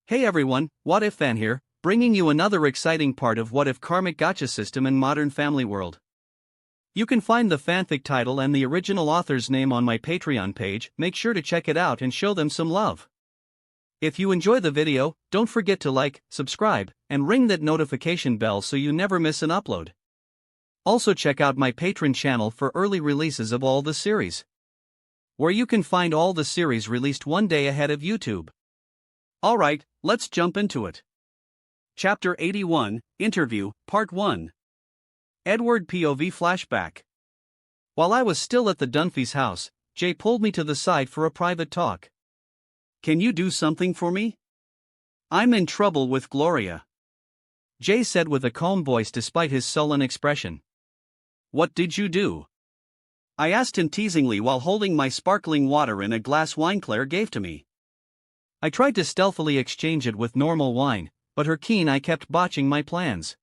Hey everyone, What If Fan here, bringing you another exciting part of What If Karmic Gacha system in Modern Family World. You can find the fanfic title and the original author's name on my Patreon page. Make sure to check it out and show them some love. If you enjoy the video, don't forget to like, subscribe, and ring that notification bell so you never miss an upload. Also check out my Patreon channel for early releases of all the series, where you can find all the series released one day ahead of YouTube. Alright, let's jump into it. Chapter 81, Interview, Part 1. Edward POV Flashback. While I was still at the Dunphy's house, Jay pulled me to the side for a private talk. Can you do something for me? I'm in trouble with Gloria, Jay said with a calm voice despite his sullen expression. What did you do? I asked him teasingly while holding my sparkling water in a glass wine Claire gave to me. I tried to stealthily exchange it with normal wine, but her keen eye kept botching my plans.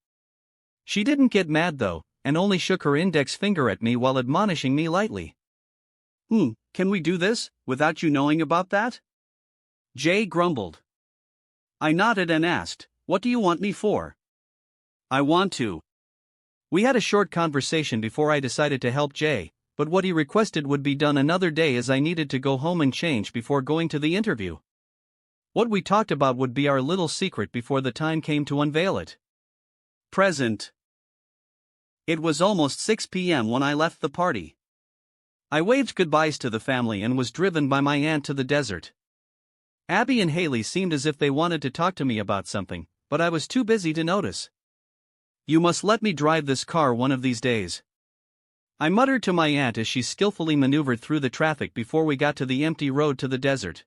She didn't get mad though, and only shook her index finger at me while admonishing me lightly. Can we do this, without you knowing about that? Jay grumbled. I nodded and asked, what do you want me for? I want to. We had a short conversation before I decided to help Jay, but what he requested would be done another day as I needed to go home and change before going to the interview. What we talked about would be our little secret before the time came to unveil it. Present. It was almost 6 p.m. when I left the party. I waved goodbyes to the family and was driven by my aunt to the desert. Abby and Haley seemed as if they wanted to talk to me about something, but I was too busy to notice. You must let me drive this car one of these days, I muttered to my aunt as she skillfully maneuvered through the traffic before we got to the empty road to the desert.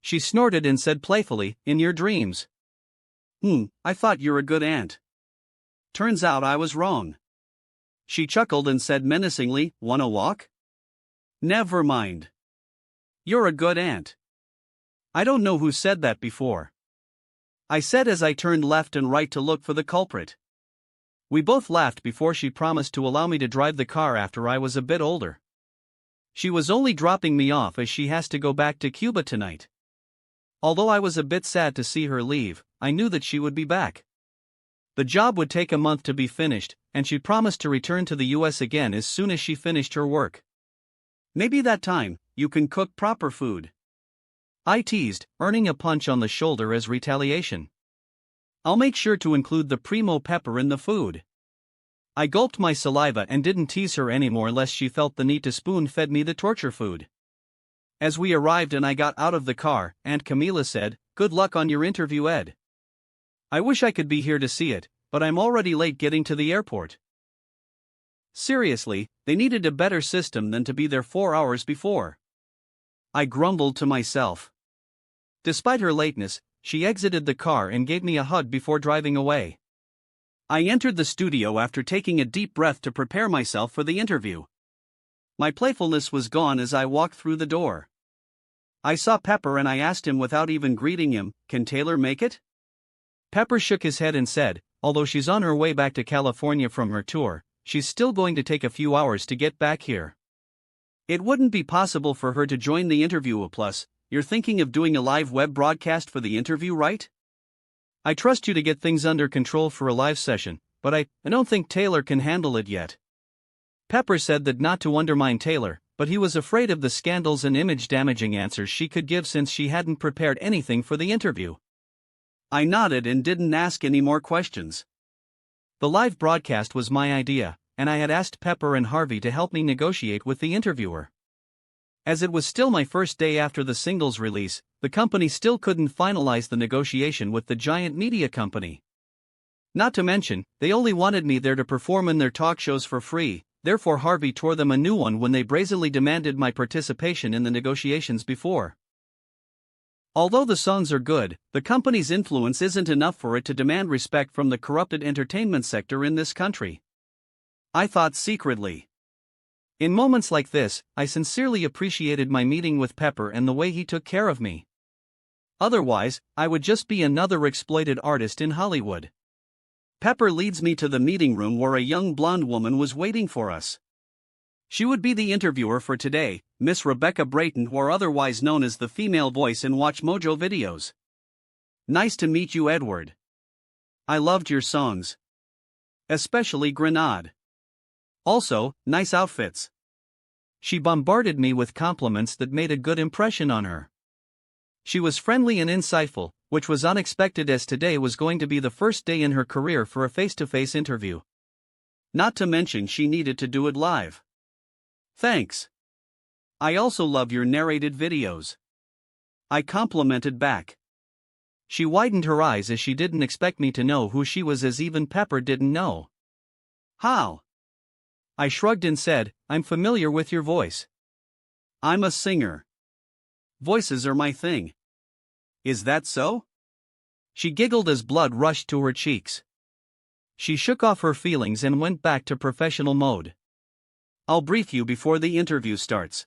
She snorted and said playfully, in your dreams. I thought you're a good aunt. Turns out I was wrong. She chuckled and said menacingly, wanna walk? Never mind. You're a good aunt. I don't know who said that before, I said as I turned left and right to look for the culprit. We both laughed before she promised to allow me to drive the car after I was a bit older. She was only dropping me off as she has to go back to Cuba tonight. Although I was a bit sad to see her leave, I knew that she would be back. The job would take a month to be finished, and she promised to return to the US again as soon as she finished her work. Maybe that time, you can cook proper food, I teased, earning a punch on the shoulder as retaliation. I'll make sure to include the primo pepper in the food. I gulped my saliva and didn't tease her anymore lest she felt the need to spoon-fed me the torture food. As we arrived and I got out of the car, Aunt Camila said, good luck on your interview, Ed. I wish I could be here to see it, but I'm already late getting to the airport. Seriously, they needed a better system than to be there 4 hours before, I grumbled to myself. Despite her lateness, she exited the car and gave me a hug before driving away. I entered the studio after taking a deep breath to prepare myself for the interview. My playfulness was gone as I walked through the door. I saw Pepper and I asked him without even greeting him, can Taylor make it? Pepper shook his head and said, although she's on her way back to California from her tour, she's still going to take a few hours to get back here. It wouldn't be possible for her to join the interview. Plus, you're thinking of doing a live web broadcast for the interview, right? I trust you to get things under control for a live session, but I don't think Taylor can handle it yet. Pepper said that not to undermine Taylor, but he was afraid of the scandals and image-damaging answers she could give since she hadn't prepared anything for the interview. I nodded and didn't ask any more questions. The live broadcast was my idea, and I had asked Pepper and Harvey to help me negotiate with the interviewer. As it was still my first day after the singles release, the company still couldn't finalize the negotiation with the giant media company. Not to mention, they only wanted me there to perform in their talk shows for free, therefore Harvey tore them a new one when they brazenly demanded my participation in the negotiations before. Although the songs are good, the company's influence isn't enough for it to demand respect from the corrupted entertainment sector in this country, I thought secretly. In moments like this, I sincerely appreciated my meeting with Pepper and the way he took care of me. Otherwise, I would just be another exploited artist in Hollywood. Pepper leads me to the meeting room where a young blonde woman was waiting for us. She would be the interviewer for today, Miss Rebecca Brayton, or otherwise known as the female voice in Watch Mojo videos. Nice to meet you, Edward. I loved your songs. Especially Grenade. Also, nice outfits. She bombarded me with compliments that made a good impression on her. She was friendly and insightful, which was unexpected as today was going to be the first day in her career for a face-to-face interview. Not to mention she needed to do it live. Thanks. I also love your narrated videos. I complimented back. She widened her eyes as she didn't expect me to know who she was, as even Pepper didn't know. How? I shrugged and said, I'm familiar with your voice. I'm a singer. Voices are my thing. Is that so? She giggled as blood rushed to her cheeks. She shook off her feelings and went back to professional mode. I'll brief you before the interview starts.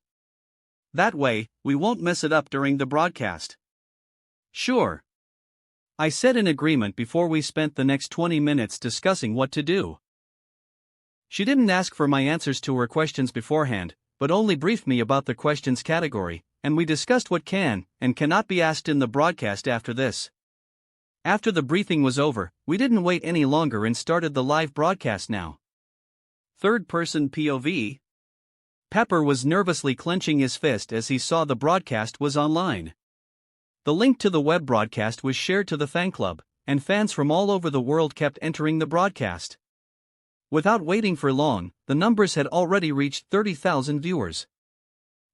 That way, we won't mess it up during the broadcast. Sure. I said in agreement before we spent the next 20 minutes discussing what to do. She didn't ask for my answers to her questions beforehand, but only briefed me about the questions category, and we discussed what can and cannot be asked in the broadcast after this. After the briefing was over, we didn't wait any longer and started the live broadcast now. Third-person POV. Pepper was nervously clenching his fist as he saw the broadcast was online. The link to the web broadcast was shared to the fan club, and fans from all over the world kept entering the broadcast. Without waiting for long, the numbers had already reached 30,000 viewers.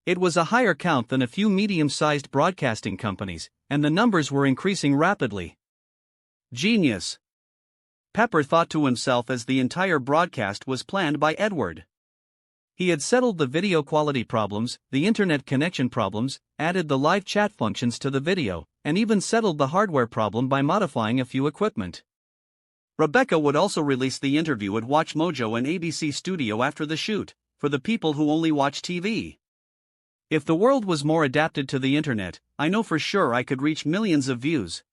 It was a higher count than a few medium-sized broadcasting companies, and the numbers were increasing rapidly. Genius. Pepper thought to himself as the entire broadcast was planned by Edward. He had settled the video quality problems, the internet connection problems, added the live chat functions to the video, and even settled the hardware problem by modifying a few equipment. Rebecca would also release the interview at Watch Mojo and ABC Studio after the shoot, for the people who only watch TV. If the world was more adapted to the internet, I know for sure I could reach millions of views.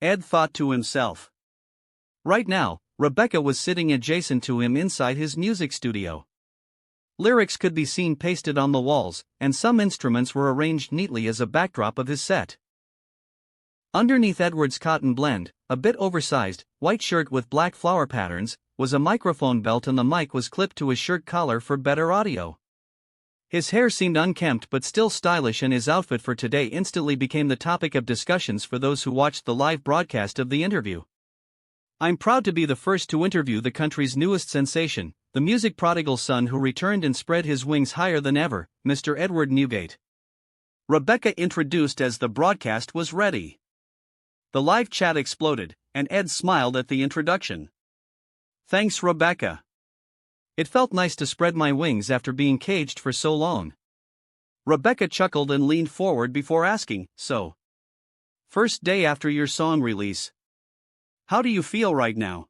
Ed thought to himself. Right now, Rebecca was sitting adjacent to him inside his music studio. Lyrics could be seen pasted on the walls, and some instruments were arranged neatly as a backdrop of his set. Underneath Edward's cotton blend, a bit oversized, white shirt with black flower patterns, was a microphone belt, and the mic was clipped to his shirt collar for better audio. His hair seemed unkempt but still stylish, and his outfit for today instantly became the topic of discussions for those who watched the live broadcast of the interview. I'm proud to be the first to interview the country's newest sensation, the music prodigal son who returned and spread his wings higher than ever, Mr. Edward Newgate. Rebecca introduced as the broadcast was ready. The live chat exploded, and Ed smiled at the introduction. Thanks, Rebecca. It felt nice to spread my wings after being caged for so long. Rebecca chuckled and leaned forward before asking, So, first day after your song release. How do you feel right now?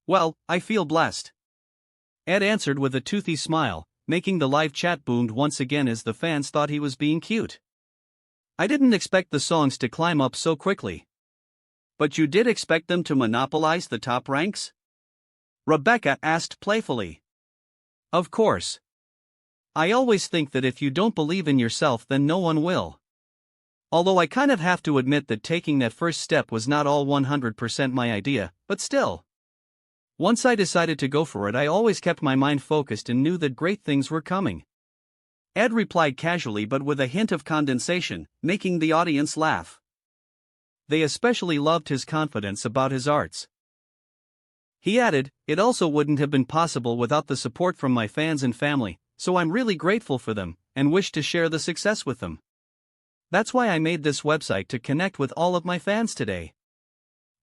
Well, I feel blessed. Ed answered with a toothy smile, making the live chat boomed once again as the fans thought he was being cute. I didn't expect the songs to climb up so quickly. But you did expect them to monopolize the top ranks? Rebecca asked playfully. Of course. I always think that if you don't believe in yourself, then no one will. Although I kind of have to admit that taking that first step was not all 100% my idea, but still. Once I decided to go for it, I always kept my mind focused and knew that great things were coming. Ed replied casually but with a hint of condensation, making the audience laugh. They especially loved his confidence about his arts. He added, It also wouldn't have been possible without the support from my fans and family, so I'm really grateful for them, and wish to share the success with them. That's why I made this website, to connect with all of my fans today.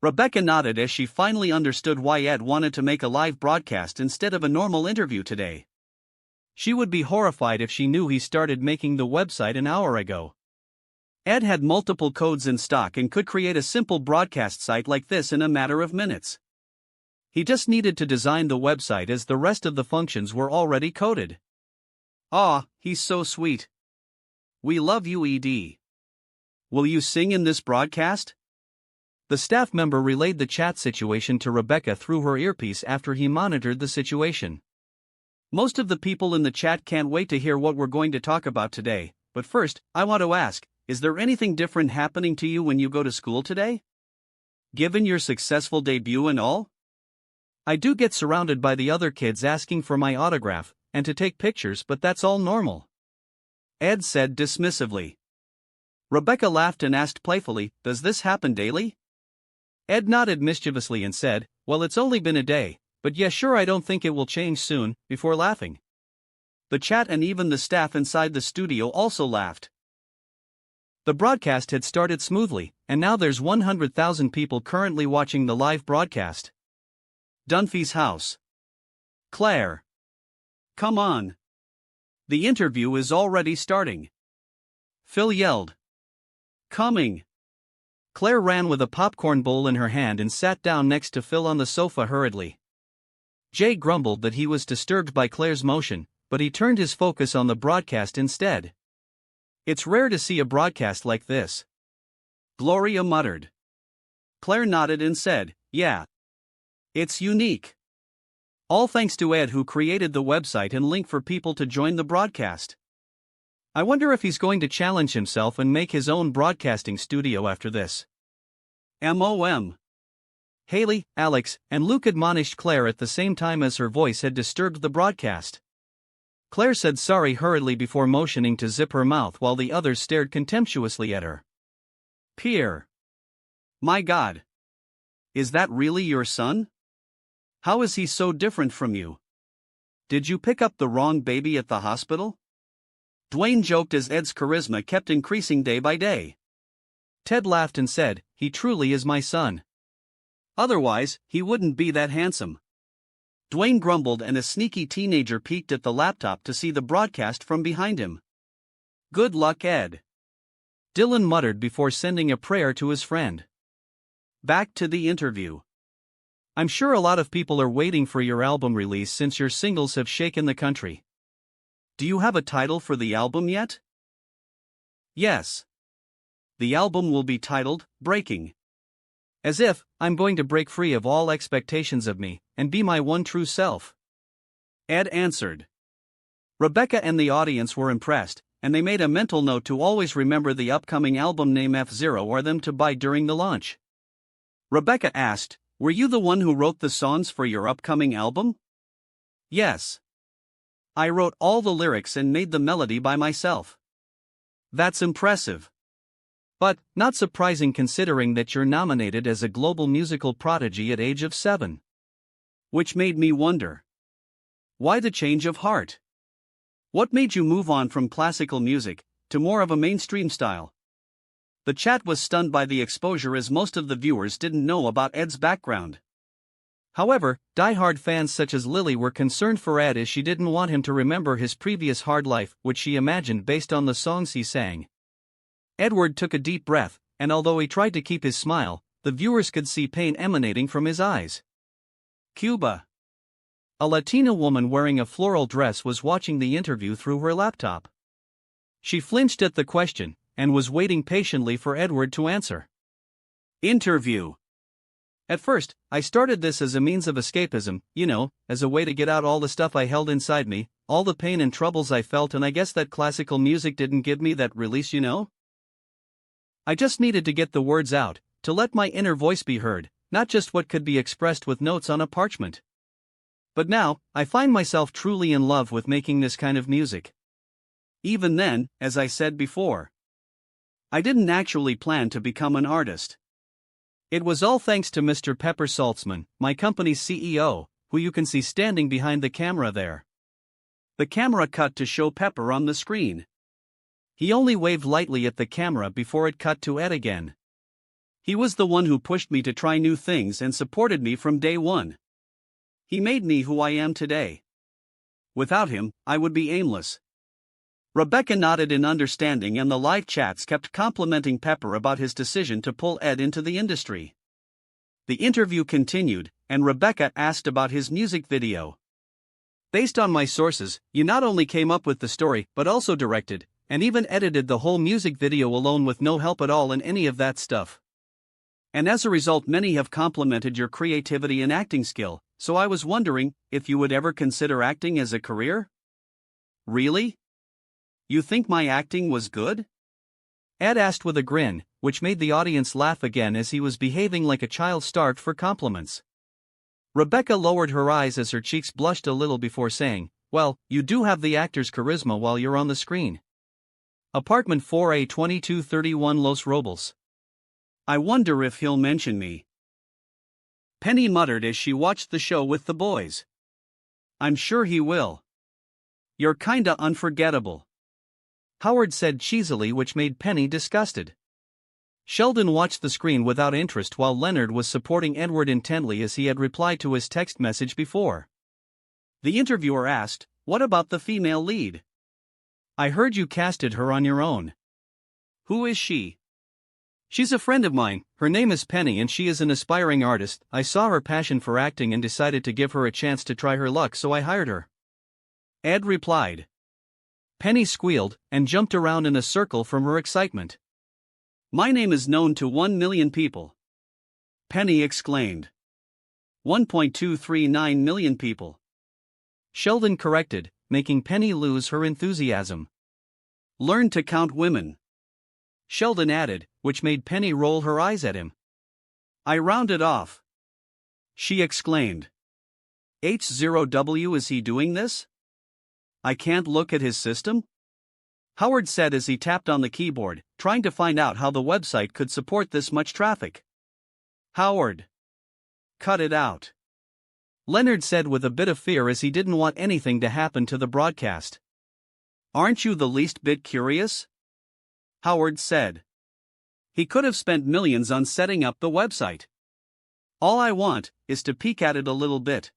Rebecca nodded as she finally understood why Ed wanted to make a live broadcast instead of a normal interview today. She would be horrified if she knew he started making the website an hour ago. Ed had multiple codes in stock and could create a simple broadcast site like this in a matter of minutes. He just needed to design the website as the rest of the functions were already coded. Aw, he's so sweet. We love you, Ed. Will you sing in this broadcast? The staff member relayed the chat situation to Rebecca through her earpiece after he monitored the situation. Most of the people in the chat can't wait to hear what we're going to talk about today, but first, I want to ask, is there anything different happening to you when you go to school today? Given your successful debut and all? I do get surrounded by the other kids asking for my autograph and to take pictures, but that's all normal," Ed said dismissively. Rebecca laughed and asked playfully, "Does this happen daily?" Ed nodded mischievously and said, "Well, it's only been a day, but yeah, sure, I don't think it will change soon," before laughing. The chat and even the staff inside the studio also laughed. The broadcast had started smoothly, and now there's 100,000 people currently watching the live broadcast. Dunphy's house. Claire. Come on. The interview is already starting. Phil yelled. Coming. Claire ran with a popcorn bowl in her hand and sat down next to Phil on the sofa hurriedly. Jay grumbled that he was disturbed by Claire's motion, but he turned his focus on the broadcast instead. It's rare to see a broadcast like this. Gloria muttered. Claire nodded and said, "Yeah. It's unique. All thanks to Ed, who created the website and link for people to join the broadcast. I wonder if he's going to challenge himself and make his own broadcasting studio after this." MOM. Haley, Alex, and Luke admonished Claire at the same time as her voice had disturbed the broadcast. Claire said sorry hurriedly before motioning to zip her mouth while the others stared contemptuously at her. Pierre. My God. Is that really your son? How is he so different from you? Did you pick up the wrong baby at the hospital? Dwayne joked as Ed's charisma kept increasing day by day. Ted laughed and said, "He truly is my son. Otherwise, he wouldn't be that handsome." Dwayne grumbled and a sneaky teenager peeked at the laptop to see the broadcast from behind him. Good luck, Ed. Dylan muttered before sending a prayer to his friend. Back to the interview. I'm sure a lot of people are waiting for your album release since your singles have shaken the country. Do you have a title for the album yet? Yes. The album will be titled, Breaking. As if I'm going to break free of all expectations of me and be my one true self. Ed answered. Rebecca and the audience were impressed, and they made a mental note to always remember the upcoming album name F-Zero or them to buy during the launch. Rebecca asked, "Were you the one who wrote the songs for your upcoming album?" Yes. I wrote all the lyrics and made the melody by myself. That's impressive. But not surprising considering that you're nominated as a global musical prodigy at age of 7. Which made me wonder. Why the change of heart? What made you move on from classical music to more of a mainstream style? The chat was stunned by the exposure as most of the viewers didn't know about Ed's background. However, die-hard fans such as Lily were concerned for Ed as she didn't want him to remember his previous hard life, which she imagined based on the songs he sang. Edward took a deep breath, and although he tried to keep his smile, the viewers could see pain emanating from his eyes. Cuba. A Latina woman wearing a floral dress was watching the interview through her laptop. She flinched at the question, and was waiting patiently for Edward to answer. Interview. At first, I started this as a means of escapism, as a way to get out all the stuff I held inside me, all the pain and troubles I felt, and I guess that classical music didn't give me that release, I just needed to get the words out, to let my inner voice be heard, not just what could be expressed with notes on a parchment. But now, I find myself truly in love with making this kind of music. Even then, as I said before, I didn't actually plan to become an artist. It was all thanks to Mr. Pepper Saltzman, my company's CEO, who you can see standing behind the camera there. The camera cut to show Pepper on the screen. He only waved lightly at the camera before it cut to Ed again. He was the one who pushed me to try new things and supported me from day one. He made me who I am today. Without him, I would be aimless. Rebecca nodded in understanding, and the live chats kept complimenting Pepper about his decision to pull Ed into the industry. The interview continued, and Rebecca asked about his music video. Based on my sources, you not only came up with the story but also directed, and even edited the whole music video alone with no help at all in any of that stuff. And as a result, many have complimented your creativity and acting skill, so I was wondering if you would ever consider acting as a career? Really? You think my acting was good? Ed asked with a grin, which made the audience laugh again as he was behaving like a child starved for compliments. Rebecca lowered her eyes as her cheeks blushed a little before saying, "Well, you do have the actor's charisma while you're on the screen." Apartment 4A 2231 Los Robles. I wonder if he'll mention me, Penny muttered as she watched the show with the boys. I'm sure he will. You're kinda unforgettable, Howard said cheesily, which made Penny disgusted. Sheldon watched the screen without interest while Leonard was supporting Edward intently as he had replied to his text message before. The interviewer asked, "What about the female lead? I heard you casted her on your own. Who is she?" "She's a friend of mine, her name is Penny and she is an aspiring artist. I saw her passion for acting and decided to give her a chance to try her luck, so I hired her," Ed replied. Penny squealed and jumped around in a circle from her excitement. "My name is known to 1 million people," Penny exclaimed. 1.239 million people, Sheldon corrected, making Penny lose her enthusiasm. "Learn to count women," Sheldon added, which made Penny roll her eyes at him. "I rounded off," she exclaimed. "H0W, is he doing this? I can't look at his system?" Howard said as he tapped on the keyboard, trying to find out how the website could support this much traffic. "Howard, cut it out," Leonard said with a bit of fear as he didn't want anything to happen to the broadcast. "Aren't you the least bit curious?" Howard said. He could have spent millions on setting up the website. "All I want is to peek at it a little bit."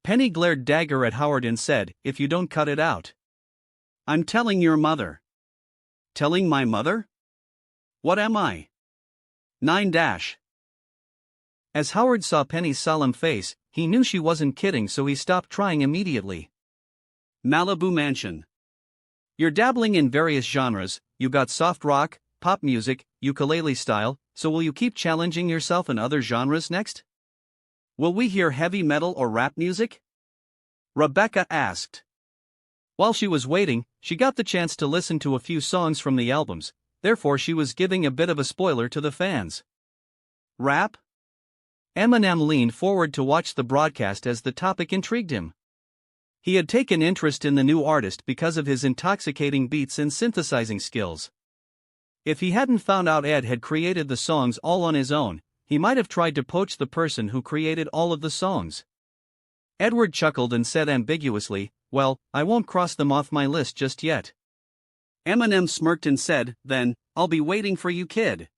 Penny glared dagger at Howard and said, "If you don't cut it out, I'm telling your mother." "Telling my mother? What am I? 9-. As Howard saw Penny's solemn face, he knew she wasn't kidding, so he stopped trying immediately. "Malibu Mansion. You're dabbling in various genres, you got soft rock, pop music, ukulele style, so will you keep challenging yourself in other genres next? Will we hear heavy metal or rap music?" Rebecca asked. While she was waiting, she got the chance to listen to a few songs from the albums, therefore she was giving a bit of a spoiler to the fans. "Rap?" Eminem leaned forward to watch the broadcast as the topic intrigued him. He had taken interest in the new artist because of his intoxicating beats and synthesizing skills. If he hadn't found out Ed had created the songs all on his own, he might have tried to poach the person who created all of the songs. Edward chuckled and said ambiguously, "Well, I won't cross them off my list just yet." Eminem smirked and said, "Then, I'll be waiting for you, kid."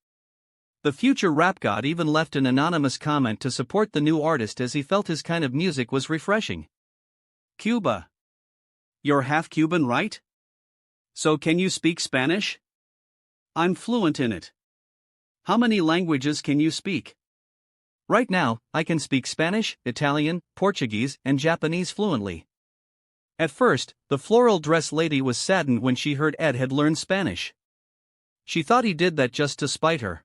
The future rap god even left an anonymous comment to support the new artist as he felt his kind of music was refreshing. "Cuba. You're half Cuban, right? So can you speak Spanish? I'm fluent in it. How many languages can you speak?" "Right now, I can speak Spanish, Italian, Portuguese, and Japanese fluently." At first, the floral dress lady was saddened when she heard Ed had learned Spanish. She thought he did that just to spite her.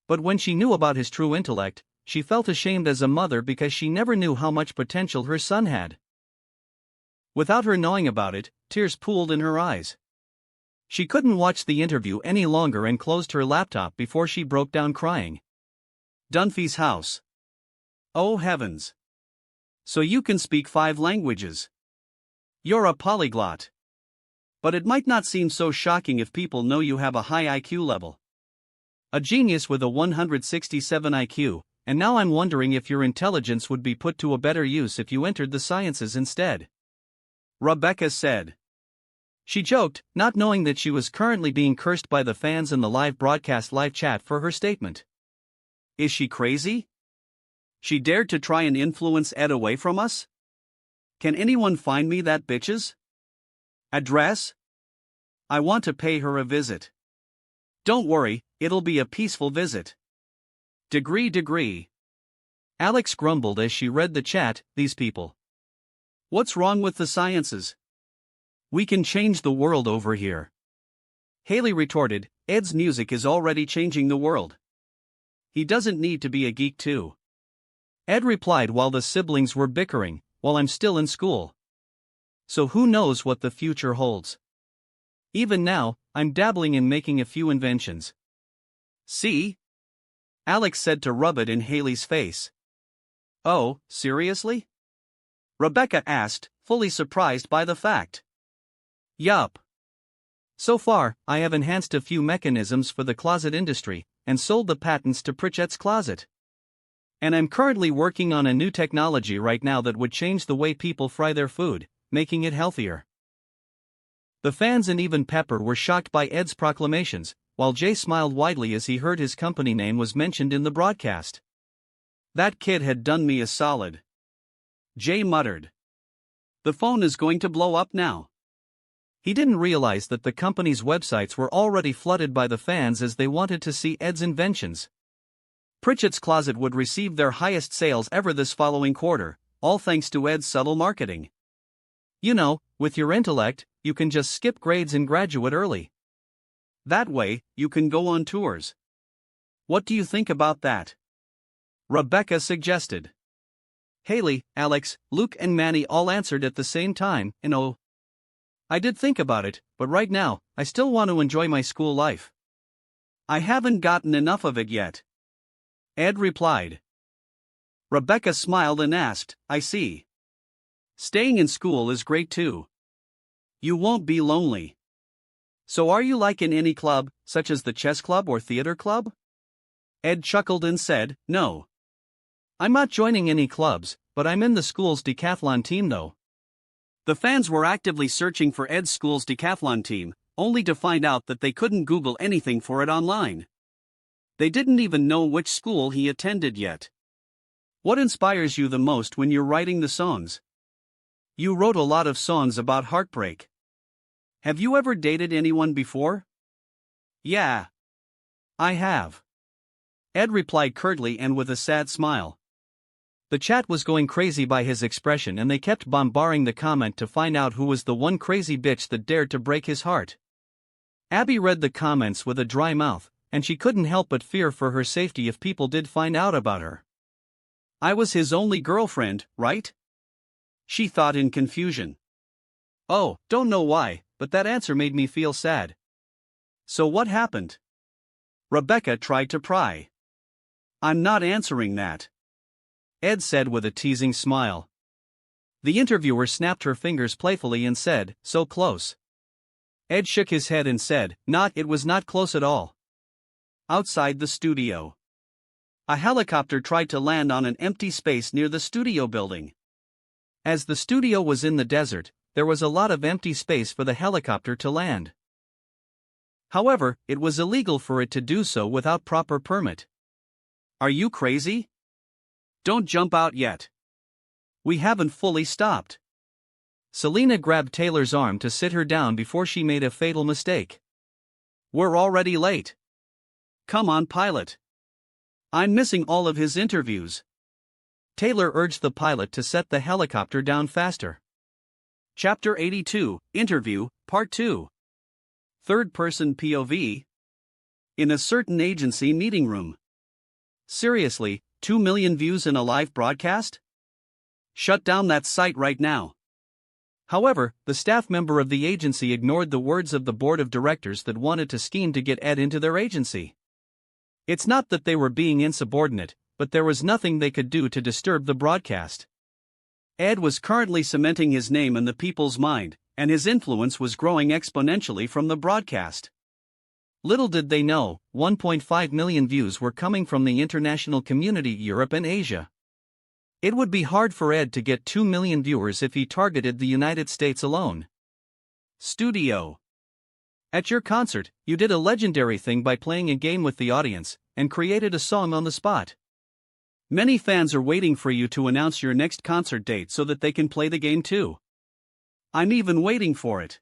But when she knew about his true intellect, she felt ashamed as a mother because she never knew how much potential her son had. Without her knowing about it, tears pooled in her eyes. She couldn't watch the interview any longer and closed her laptop before she broke down crying. Dunphy's house. Oh heavens. So you can speak 5 languages. You're a polyglot. But it might not seem so shocking if people know you have a high IQ level. A genius with a 167 IQ, and now I'm wondering if your intelligence would be put to a better use if you entered the sciences instead," Rebecca said. She joked, not knowing that she was currently being cursed by the fans in the live broadcast live chat for her statement. Is she crazy? She dared to try and influence Ed away from us? Can anyone find me that bitch's address? I want to pay her a visit. Don't worry, it'll be a peaceful visit. Degree. Alex grumbled as she read the chat, these people. What's wrong with the sciences? We can change the world over here. Haley retorted, Ed's music is already changing the world. He doesn't need to be a geek too. Ed replied while the siblings were bickering, while I'm still in school. So who knows what the future holds? Even now, I'm dabbling in making a few inventions. See? Alex said to rub it in Haley's face. Oh, seriously? Rebecca asked, fully surprised by the fact. Yup. So far, I have enhanced a few mechanisms for the closet industry, and sold the patents to Pritchett's Closet. And I'm currently working on a new technology right now that would change the way people fry their food, making it healthier. The fans and even Pepper were shocked by Ed's proclamations, while Jay smiled widely as he heard his company name was mentioned in the broadcast. That kid had done me a solid. Jay muttered. The phone is going to blow up now. He didn't realize that the company's websites were already flooded by the fans as they wanted to see Ed's inventions. Pritchett's Closet would receive their highest sales ever this following quarter, all thanks to Ed's subtle marketing. You know, with your intellect, you can just skip grades and graduate early. That way, you can go on tours. What do you think about that? Rebecca suggested. Haley, Alex, Luke and Manny all answered at the same time, and oh. I did think about it, but right now, I still want to enjoy my school life. I haven't gotten enough of it yet. Ed replied. Rebecca smiled and asked, I see. Staying in school is great too. You won't be lonely. So are you like in any club, such as the chess club or theater club? Ed chuckled and said, no. I'm not joining any clubs, but I'm in the school's decathlon team though. The fans were actively searching for Ed's school's decathlon team, only to find out that they couldn't Google anything for it online. They didn't even know which school he attended yet. What inspires you the most when you're writing the songs? You wrote a lot of songs about heartbreak. Have you ever dated anyone before? Yeah. I have. Ed replied curtly and with a sad smile. The chat was going crazy by his expression and they kept bombarding the comment to find out who was the one crazy bitch that dared to break his heart. Abby read the comments with a dry mouth, and she couldn't help but fear for her safety if people did find out about her. I was his only girlfriend, right? She thought in confusion. Oh, don't know why, but that answer made me feel sad. So what happened? Rebecca tried to pry. I'm not answering that. Ed said with a teasing smile. The interviewer snapped her fingers playfully and said, so close. Ed shook his head and said, it was not close at all. Outside the studio. A helicopter tried to land on an empty space near the studio building. As the studio was in the desert, there was a lot of empty space for the helicopter to land. However, it was illegal for it to do so without proper permit. Are you crazy? Don't jump out yet. We haven't fully stopped. Selena grabbed Taylor's arm to sit her down before she made a fatal mistake. We're already late. Come on, pilot. I'm missing all of his interviews. Taylor urged the pilot to set the helicopter down faster. Chapter 82, Interview, Part 2. Third-person POV. In a certain agency meeting room. Seriously, 2 million views in a live broadcast? Shut down that site right now. However, the staff member of the agency ignored the words of the board of directors that wanted to scheme to get Ed into their agency. It's not that they were being insubordinate, but there was nothing they could do to disturb the broadcast. Ed was currently cementing his name in the people's mind, and his influence was growing exponentially from the broadcast. Little did they know, 1.5 million views were coming from the international community, Europe and Asia. It would be hard for Ed to get 2 million viewers if he targeted the United States alone. Studio. At your concert, you did a legendary thing by playing a game with the audience, and created a song on the spot. Many fans are waiting for you to announce your next concert date so that they can play the game too. I'm even waiting for it.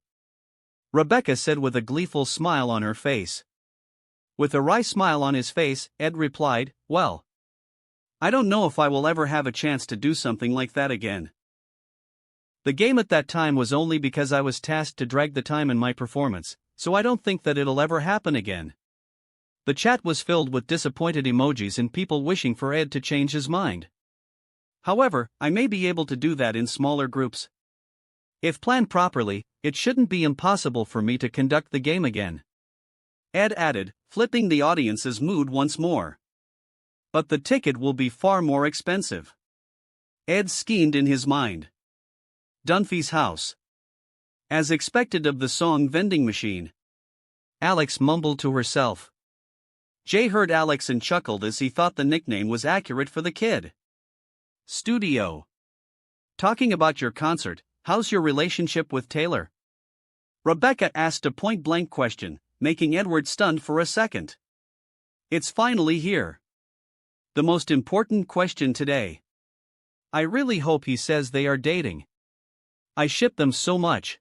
Rebecca said with a gleeful smile on her face. With a wry smile on his face, Ed replied, well, I don't know if I will ever have a chance to do something like that again. The game at that time was only because I was tasked to drag the time in my performance, so I don't think that it'll ever happen again. The chat was filled with disappointed emojis and people wishing for Ed to change his mind. However, I may be able to do that in smaller groups. If planned properly, it shouldn't be impossible for me to conduct the game again. Ed added, flipping the audience's mood once more. But the ticket will be far more expensive. Ed schemed in his mind. Dunphy's house. As expected of the song vending machine. Alex mumbled to herself. Jay heard Alex and chuckled as he thought the nickname was accurate for the kid. Studio. Talking about your concert, how's your relationship with Taylor? Rebecca asked a point-blank question, making Edward stunned for a second. It's finally here. The most important question today. I really hope he says they are dating. I ship them so much.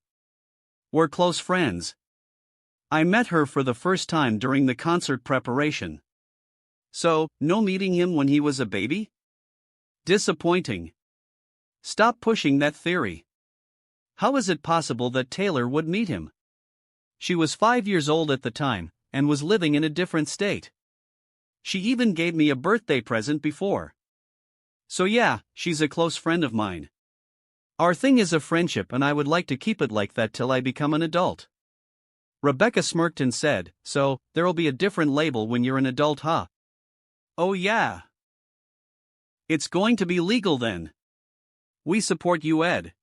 We're close friends. I met her for the first time during the concert preparation. So, no meeting him when he was a baby? Disappointing. Stop pushing that theory. How is it possible that Taylor would meet him? She was 5 years old at the time, and was living in a different state. She even gave me a birthday present before. So yeah, she's a close friend of mine. Our thing is a friendship and I would like to keep it like that till I become an adult. Rebecca smirked and said, so, there'll be a different label when you're an adult, huh? Oh yeah. It's going to be legal then. We support you, Ed.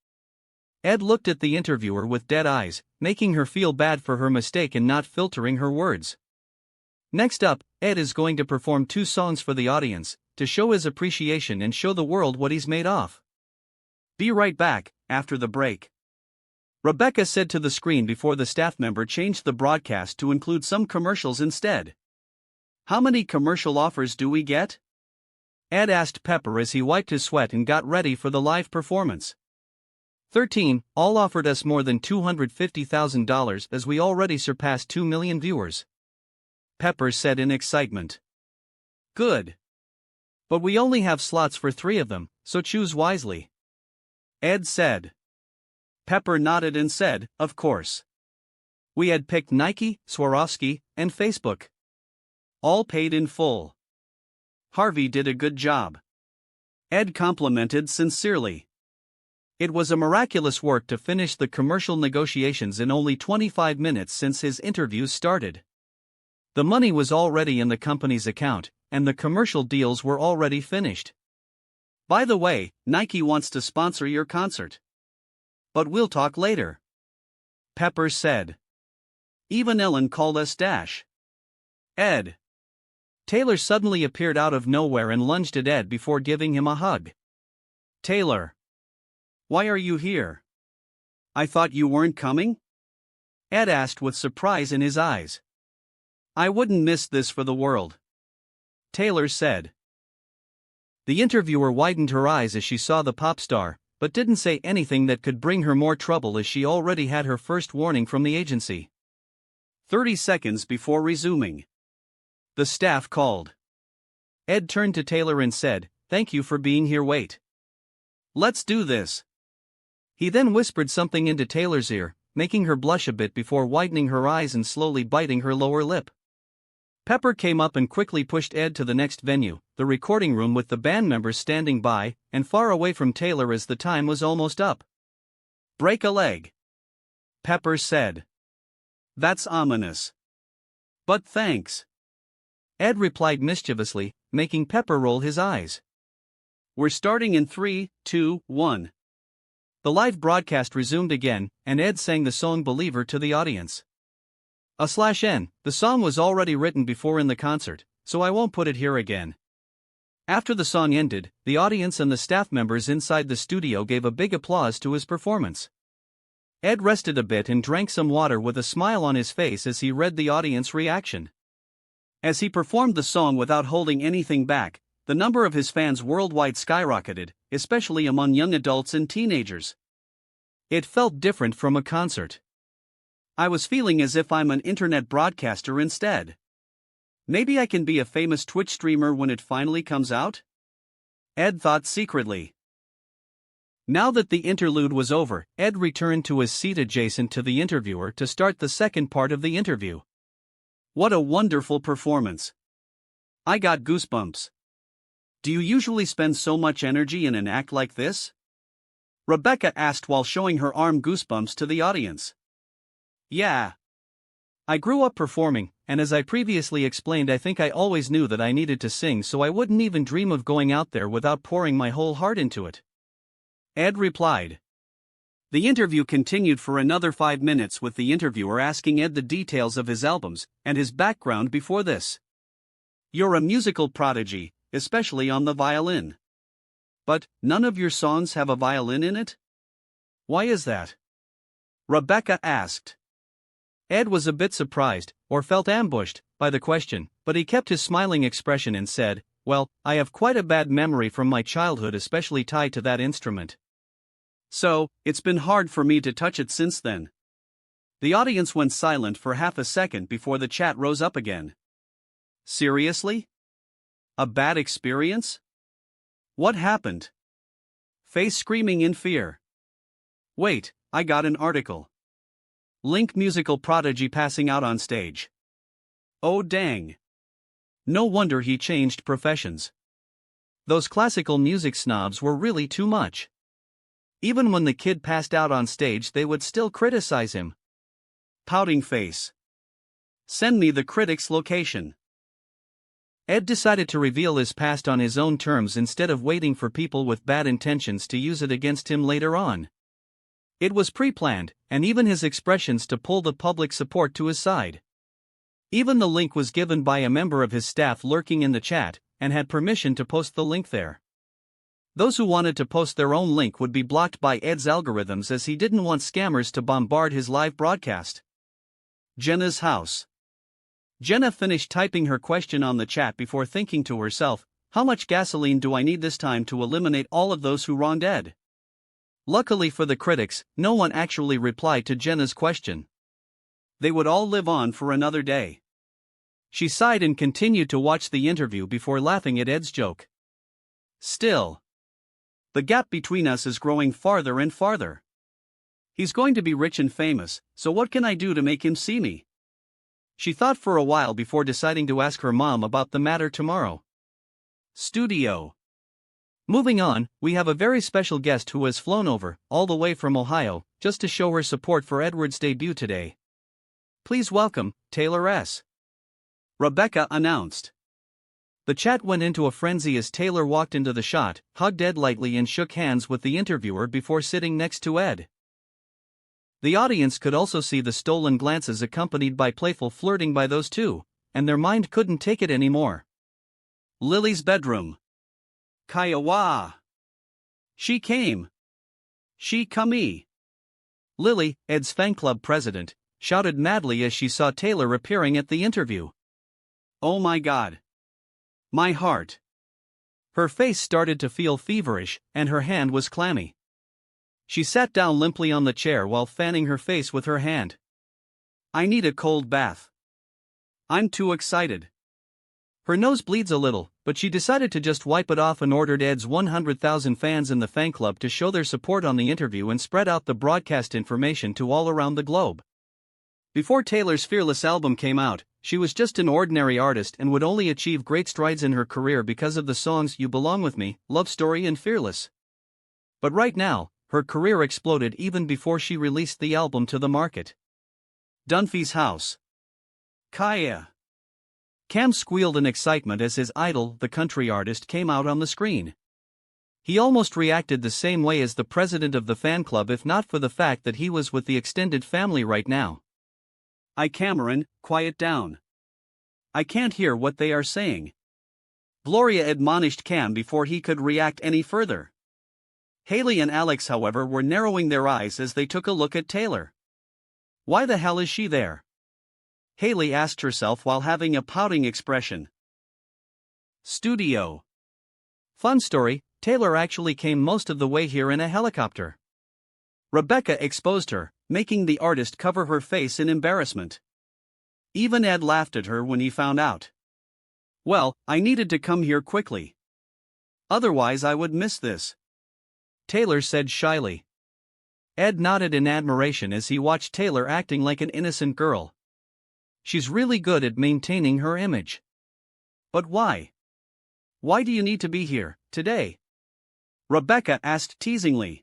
Ed looked at the interviewer with dead eyes, making her feel bad for her mistake in not filtering her words. Next up, Ed is going to perform 2 songs for the audience, to show his appreciation and show the world what he's made of. Be right back, after the break. Rebecca said to the screen before the staff member changed the broadcast to include some commercials instead. How many commercial offers do we get? Ed asked Pepper as he wiped his sweat and got ready for the live performance. 13, all offered us more than $250,000 as we already surpassed 2 million viewers. Pepper said in excitement. Good. But we only have slots for 3 of them, so choose wisely. Ed said. Pepper nodded and said, of course. We had picked Nike, Swarovski, and Facebook. All paid in full. Harvey did a good job. Ed complimented sincerely. It was a miraculous work to finish the commercial negotiations in only 25 minutes since his interviews started. The money was already in the company's account, and the commercial deals were already finished. By the way, Nike wants to sponsor your concert. But we'll talk later. Pepper said. Even Ellen called us Dash. Ed. Taylor suddenly appeared out of nowhere and lunged at Ed before giving him a hug. Taylor. Why are you here? I thought you weren't coming? Ed asked with surprise in his eyes. I wouldn't miss this for the world. Taylor said. The interviewer widened her eyes as she saw the pop star, but didn't say anything that could bring her more trouble as she already had her first warning from the agency. 30 seconds before resuming. The staff called. Ed turned to Taylor and said, thank you for being here, wait. Let's do this. He then whispered something into Taylor's ear, making her blush a bit before widening her eyes and slowly biting her lower lip. Pepper came up and quickly pushed Ed to the next venue, the recording room with the band members standing by, and far away from Taylor as the time was almost up. Break a leg. Pepper said. That's ominous. But thanks. Ed replied mischievously, making Pepper roll his eyes. We're starting in 3, 2, 1. The live broadcast resumed again, and Ed sang the song Believer to the audience. /N, the song was already written before in the concert, so I won't put it here again. After the song ended, the audience and the staff members inside the studio gave a big applause to his performance. Ed rested a bit and drank some water with a smile on his face as he read the audience reaction. As he performed the song without holding anything back, the number of his fans worldwide skyrocketed, especially among young adults and teenagers. It felt different from a concert. I was feeling as if I'm an internet broadcaster instead. Maybe I can be a famous Twitch streamer when it finally comes out? Ed thought secretly. Now that the interlude was over, Ed returned to his seat adjacent to the interviewer to start the second part of the interview. What a wonderful performance. I got goosebumps. Do you usually spend so much energy in an act like this? Rebecca asked while showing her arm goosebumps to the audience. Yeah. I grew up performing, and as I previously explained, I think I always knew that I needed to sing, so I wouldn't even dream of going out there without pouring my whole heart into it. Ed replied. The interview continued for another 5 minutes with the interviewer asking Ed the details of his albums and his background before this. You're a musical prodigy, especially on the violin. But none of your songs have a violin in it? Why is that? Rebecca asked. Ed was a bit surprised, or felt ambushed, by the question, but he kept his smiling expression and said, Well, I have quite a bad memory from my childhood, especially tied to that instrument. So, it's been hard for me to touch it since then. The audience went silent for half a second before the chat rose up again. Seriously? A bad experience? What happened? Face screaming in fear. Wait, I got an article. Link musical prodigy passing out on stage. Oh dang. No wonder he changed professions. Those classical music snobs were really too much. Even when the kid passed out on stage, they would still criticize him. Pouting face. Send me the critic's location. Ed decided to reveal his past on his own terms instead of waiting for people with bad intentions to use it against him later on. It was pre-planned, and even his expressions to pull the public support to his side. Even the link was given by a member of his staff lurking in the chat, and had permission to post the link there. Those who wanted to post their own link would be blocked by Ed's algorithms, as he didn't want scammers to bombard his live broadcast. Jenna's house. Jenna finished typing her question on the chat before thinking to herself, how much gasoline do I need this time to eliminate all of those who wronged Ed? Luckily for the critics, no one actually replied to Jenna's question. They would all live on for another day. She sighed and continued to watch the interview before laughing at Ed's joke. Still, the gap between us is growing farther and farther. He's going to be rich and famous, so what can I do to make him see me? She thought for a while before deciding to ask her mom about the matter tomorrow. Studio. Moving on, we have a very special guest who has flown over, all the way from Ohio, just to show her support for Edward's debut today. Please welcome, Taylor S. Rebecca announced. The chat went into a frenzy as Taylor walked into the shot, hugged Ed lightly and shook hands with the interviewer before sitting next to Ed. The audience could also see the stolen glances accompanied by playful flirting by those two, and their mind couldn't take it anymore. Lily's bedroom. Kaiwa. She came. She come. Lily, Ed's fan club president, shouted madly as she saw Taylor appearing at the interview. Oh my God. My heart. Her face started to feel feverish, and her hand was clammy. She sat down limply on the chair while fanning her face with her hand. I need a cold bath. I'm too excited. Her nose bleeds a little, but she decided to just wipe it off and ordered Ed's 100,000 fans in the fan club to show their support on the interview and spread out the broadcast information to all around the globe. Before Taylor's Fearless album came out, she was just an ordinary artist and would only achieve great strides in her career because of the songs You Belong With Me, Love Story and Fearless. But right now, her career exploded even before she released the album to the market. Dunphy's house. Kaya. Cam squealed in excitement as his idol, the country artist, came out on the screen. He almost reacted the same way as the president of the fan club, if not for the fact that he was with the extended family right now. Cameron, quiet down. I can't hear what they are saying. Gloria admonished Cam before he could react any further. Haley and Alex, however, were narrowing their eyes as they took a look at Taylor. Why the hell is she there? Haley asked herself while having a pouting expression. Studio. Fun story, Taylor actually came most of the way here in a helicopter. Rebecca exposed her, making the artist cover her face in embarrassment. Even Ed laughed at her when he found out. Well, I needed to come here quickly. Otherwise I would miss this. Taylor said shyly. Ed nodded in admiration as he watched Taylor acting like an innocent girl. She's really good at maintaining her image. But why? Why do you need to be here, today? Rebecca asked teasingly.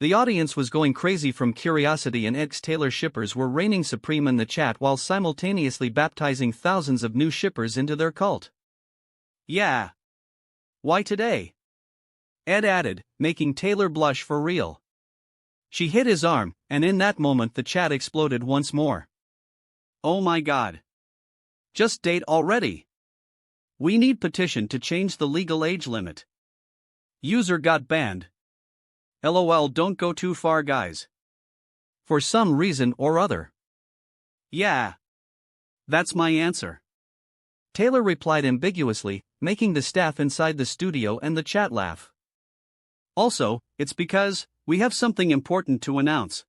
The audience was going crazy from curiosity, and Taylor shippers were reigning supreme in the chat while simultaneously baptizing thousands of new shippers into their cult. Yeah. Why today? Ed added, making Taylor blush for real. She hit his arm, and in that moment the chat exploded once more. Oh my god. Just date already. We need petition to change the legal age limit. User got banned. LOL, don't go too far, guys. For some reason or other. Yeah. That's my answer. Taylor replied ambiguously, making the staff inside the studio and the chat laugh. Also, it's because we have something important to announce.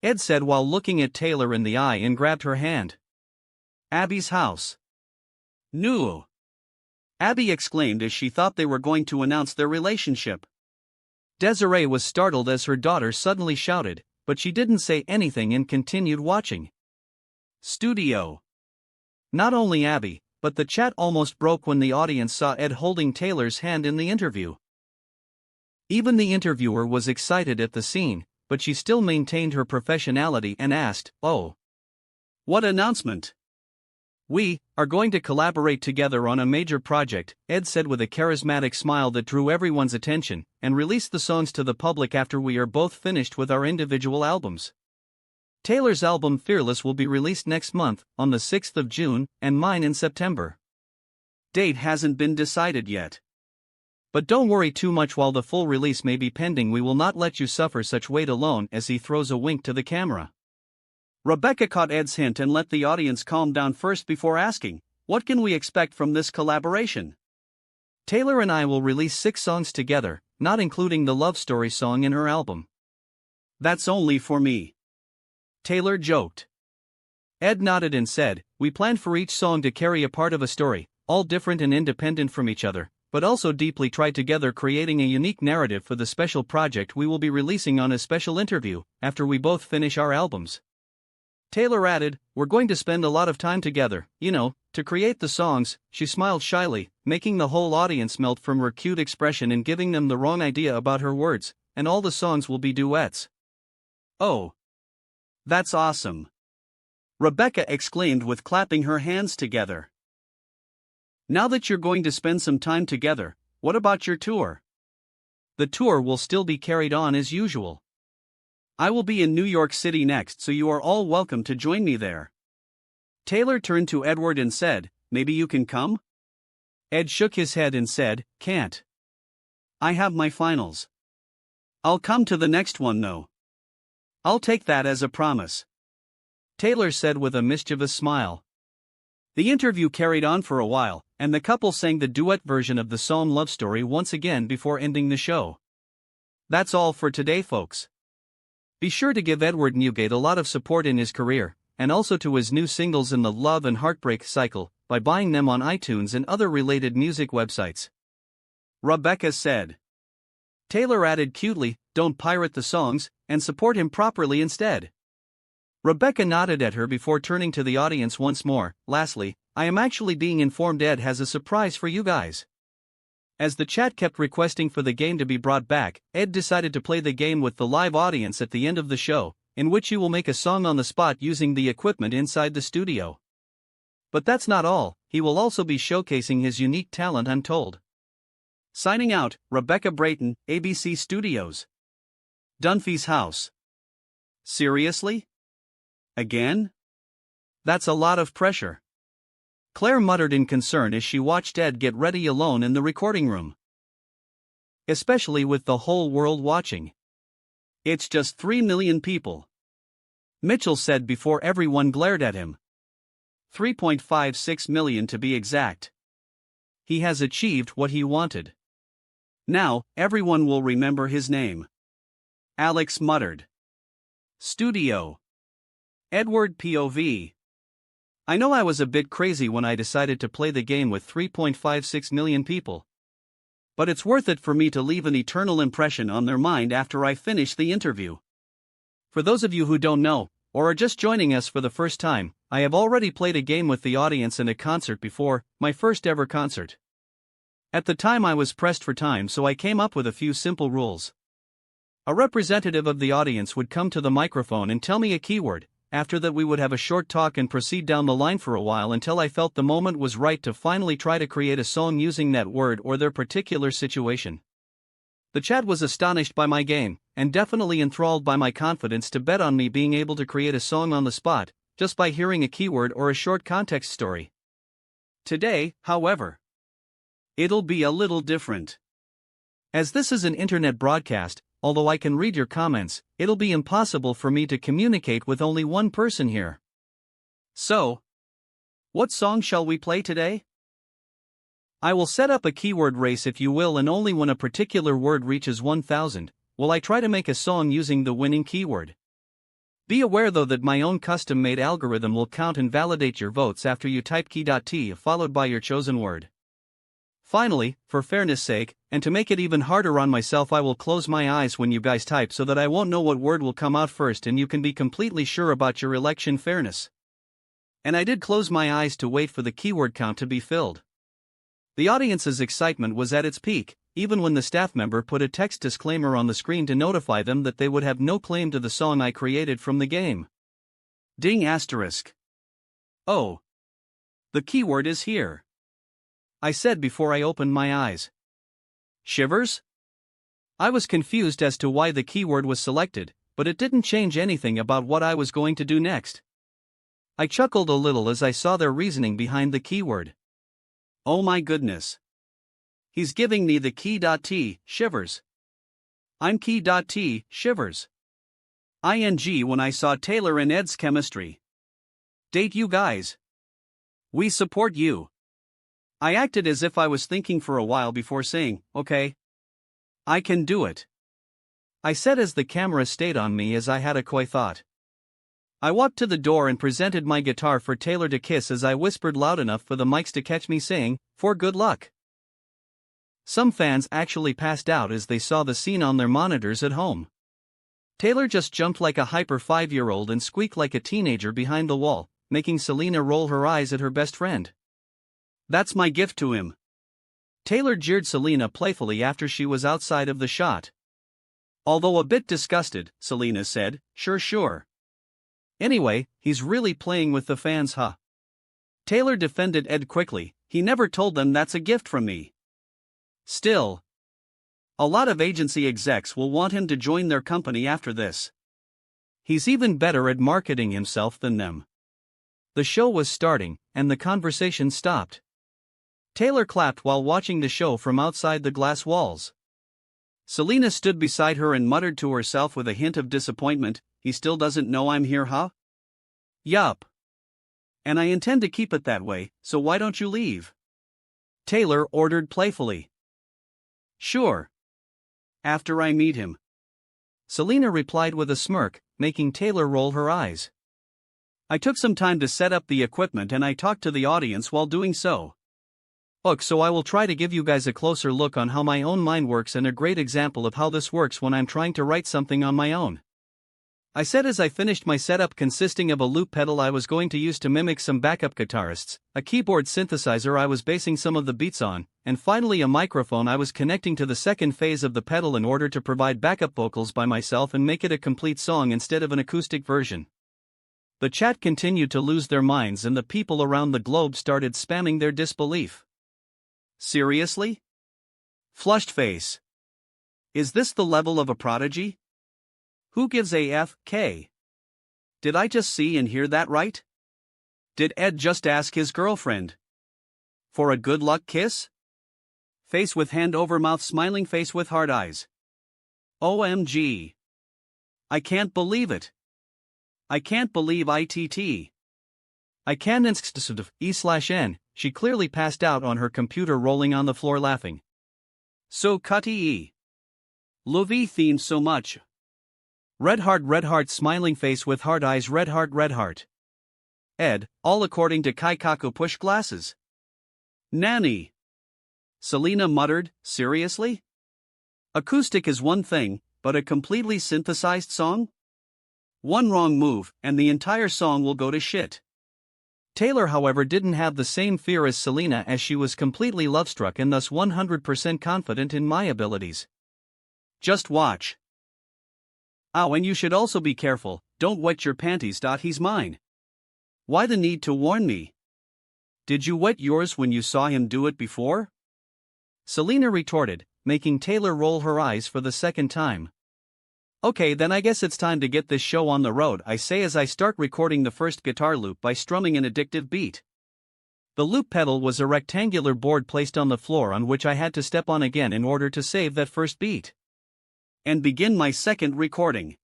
Ed said while looking at Taylor in the eye and grabbed her hand. Abby's house. No. Abby exclaimed as she thought they were going to announce their relationship. Desiree was startled as her daughter suddenly shouted, but she didn't say anything and continued watching. Studio. Not only Abby, but the chat almost broke when the audience saw Ed holding Taylor's hand in the interview. Even the interviewer was excited at the scene, but she still maintained her professionality and asked, "Oh. What announcement?" "We are going to collaborate together on a major project," Ed said with a charismatic smile that drew everyone's attention, "and release the songs to the public after we are both finished with our individual albums. Taylor's album Fearless will be released next month, on the 6th of June, and mine in September. Date hasn't been decided yet. But don't worry too much while the full release may be pending. We will not let you suffer such weight alone," as he throws a wink to the camera. Rebecca caught Ed's hint and let the audience calm down first before asking, "What can we expect from this collaboration?" "Taylor and I will release 6 songs together, not including the love story song in her album." "That's only for me," Taylor joked. Ed nodded and said, "We planned for each song to carry a part of a story, all different and independent from each other, but also deeply tied together, creating a unique narrative for the special project we will be releasing on a special interview, after we both finish our albums." Taylor added, "We're going to spend a lot of time together, to create the songs." She smiled shyly, making the whole audience melt from her cute expression and giving them the wrong idea about her words, "and all the songs will be duets." "Oh. That's awesome," Rebecca exclaimed with clapping her hands together. "Now that you're going to spend some time together, what about your tour?" "The tour will still be carried on as usual. I will be in New York City next, so you are all welcome to join me there." Taylor turned to Edward and said, "Maybe you can come?" Ed shook his head and said, "Can't. I have my finals. I'll come to the next one though." "I'll take that as a promise," Taylor said with a mischievous smile. The interview carried on for a while, and the couple sang the duet version of the song Love Story once again before ending the show. That's all for today, folks. Be sure to give Edward Newgate a lot of support in his career, and also to his new singles in the love and heartbreak cycle, by buying them on iTunes and other related music websites. Rebecca said. Taylor added cutely, "Don't pirate the songs, and support him properly instead." Rebecca nodded at her before turning to the audience once more. "Lastly, I am actually being informed Ed has a surprise for you guys." As the chat kept requesting for the game to be brought back, Ed decided to play the game with the live audience at the end of the show, in which you will make a song on the spot using the equipment inside the studio. But that's not all, he will also be showcasing his unique talent, I'm told. Signing out, Rebecca Brayton, ABC Studios. Dunphy's house. Seriously? Again? That's a lot of pressure. Claire muttered in concern as she watched Ed get ready alone in the recording room. Especially with the whole world watching. "It's just 3 million people," Mitchell said before everyone glared at him. 3.56 million to be exact. He has achieved what he wanted. Now, everyone will remember his name. Alex muttered. Studio. Edward POV. I know I was a bit crazy when I decided to play the game with 3.56 million people. But it's worth it for me to leave an eternal impression on their mind after I finish the interview. For those of you who don't know, or are just joining us for the first time, I have already played a game with the audience in a concert before, my first ever concert. At the time I was pressed for time, so I came up with a few simple rules. A representative of the audience would come to the microphone and tell me a keyword. After that we would have a short talk and proceed down the line for a while until I felt the moment was right to finally try to create a song using that word or their particular situation. The chat was astonished by my game, and definitely enthralled by my confidence to bet on me being able to create a song on the spot, just by hearing a keyword or a short context story. Today, however, it'll be a little different. As this is an internet broadcast, although I can read your comments, it'll be impossible for me to communicate with only one person here. So, what song shall we play today? I will set up a keyword race if you will, and only when a particular word reaches 1,000, will I try to make a song using the winning keyword. Be aware though that my own custom-made algorithm will count and validate your votes after you type key.t followed by your chosen word. Finally, for fairness' sake, and to make it even harder on myself, I will close my eyes when you guys type so that I won't know what word will come out first and you can be completely sure about your election fairness. And I did close my eyes to wait for the keyword count to be filled. The audience's excitement was at its peak, even when the staff member put a text disclaimer on the screen to notify them that they would have no claim to the song I created from the game. Ding asterisk. Oh. The keyword is here, I said before I opened my eyes. Shivers? I was confused as to why the keyword was selected, but it didn't change anything about what I was going to do next. I chuckled a little as I saw their reasoning behind the keyword. Oh my goodness. He's giving me the key.t, shivers. I'm key.t, shivers. ING when I saw Taylor and Ed's chemistry. Date you guys. We support you. I acted as if I was thinking for a while before saying, okay. I can do it. I said as the camera stayed on me as I had a coy thought. I walked to the door and presented my guitar for Taylor to kiss as I whispered loud enough for the mics to catch me saying, for good luck. Some fans actually passed out as they saw the scene on their monitors at home. Taylor just jumped like a hyper 5-year-old and squeaked like a teenager behind the wall, making Selena roll her eyes at her best friend. That's my gift to him. Taylor jeered Selena playfully after she was outside of the shot. Although a bit disgusted, Selena said, sure. Anyway, he's really playing with the fans, huh? Taylor defended Ed quickly, he never told them that's a gift from me. Still, a lot of agency execs will want him to join their company after this. He's even better at marketing himself than them. The show was starting, and the conversation stopped. Taylor clapped while watching the show from outside the glass walls. Selena stood beside her and muttered to herself with a hint of disappointment, he still doesn't know I'm here, huh? Yup. And I intend to keep it that way, so why don't you leave? Taylor ordered playfully. Sure. After I meet him. Selena replied with a smirk, making Taylor roll her eyes. I took some time to set up the equipment and I talked to the audience while doing so. Look, so I will try to give you guys a closer look on how my own mind works and a great example of how this works when I'm trying to write something on my own. I said as I finished my setup consisting of a loop pedal I was going to use to mimic some backup guitarists, a keyboard synthesizer I was basing some of the beats on, and finally a microphone I was connecting to the second phase of the pedal in order to provide backup vocals by myself and make it a complete song instead of an acoustic version. The chat continued to lose their minds and the people around the globe started spamming their disbelief. Seriously? Flushed face. Is this the level of a prodigy? Who gives a F.K.? Did I just see and hear that right? Did Ed just ask his girlfriend for a good luck kiss? Face with hand over mouth, smiling face with hard eyes. OMG. I can't believe it. I can't believe ITT. I can't E/N. She clearly passed out on her computer rolling on the floor laughing. So cutty. Lovey themed so much. Red heart smiling face with hard eyes red heart. Ed, all according to Kaikaku push glasses. Nanny. Selena muttered, seriously? Acoustic is one thing, but a completely synthesized song? One wrong move, and the entire song will go to shit. Taylor, however, didn't have the same fear as Selena as she was completely lovestruck and thus 100% confident in my abilities. Just watch. Oh, and you should also be careful, don't wet your panties. He's mine. Why the need to warn me? Did you wet yours when you saw him do it before? Selena retorted, making Taylor roll her eyes for the second time. Okay, then I guess it's time to get this show on the road, I say as I start recording the first guitar loop by strumming an addictive beat. The loop pedal was a rectangular board placed on the floor on which I had to step on again in order to save that first beat. And begin my second recording.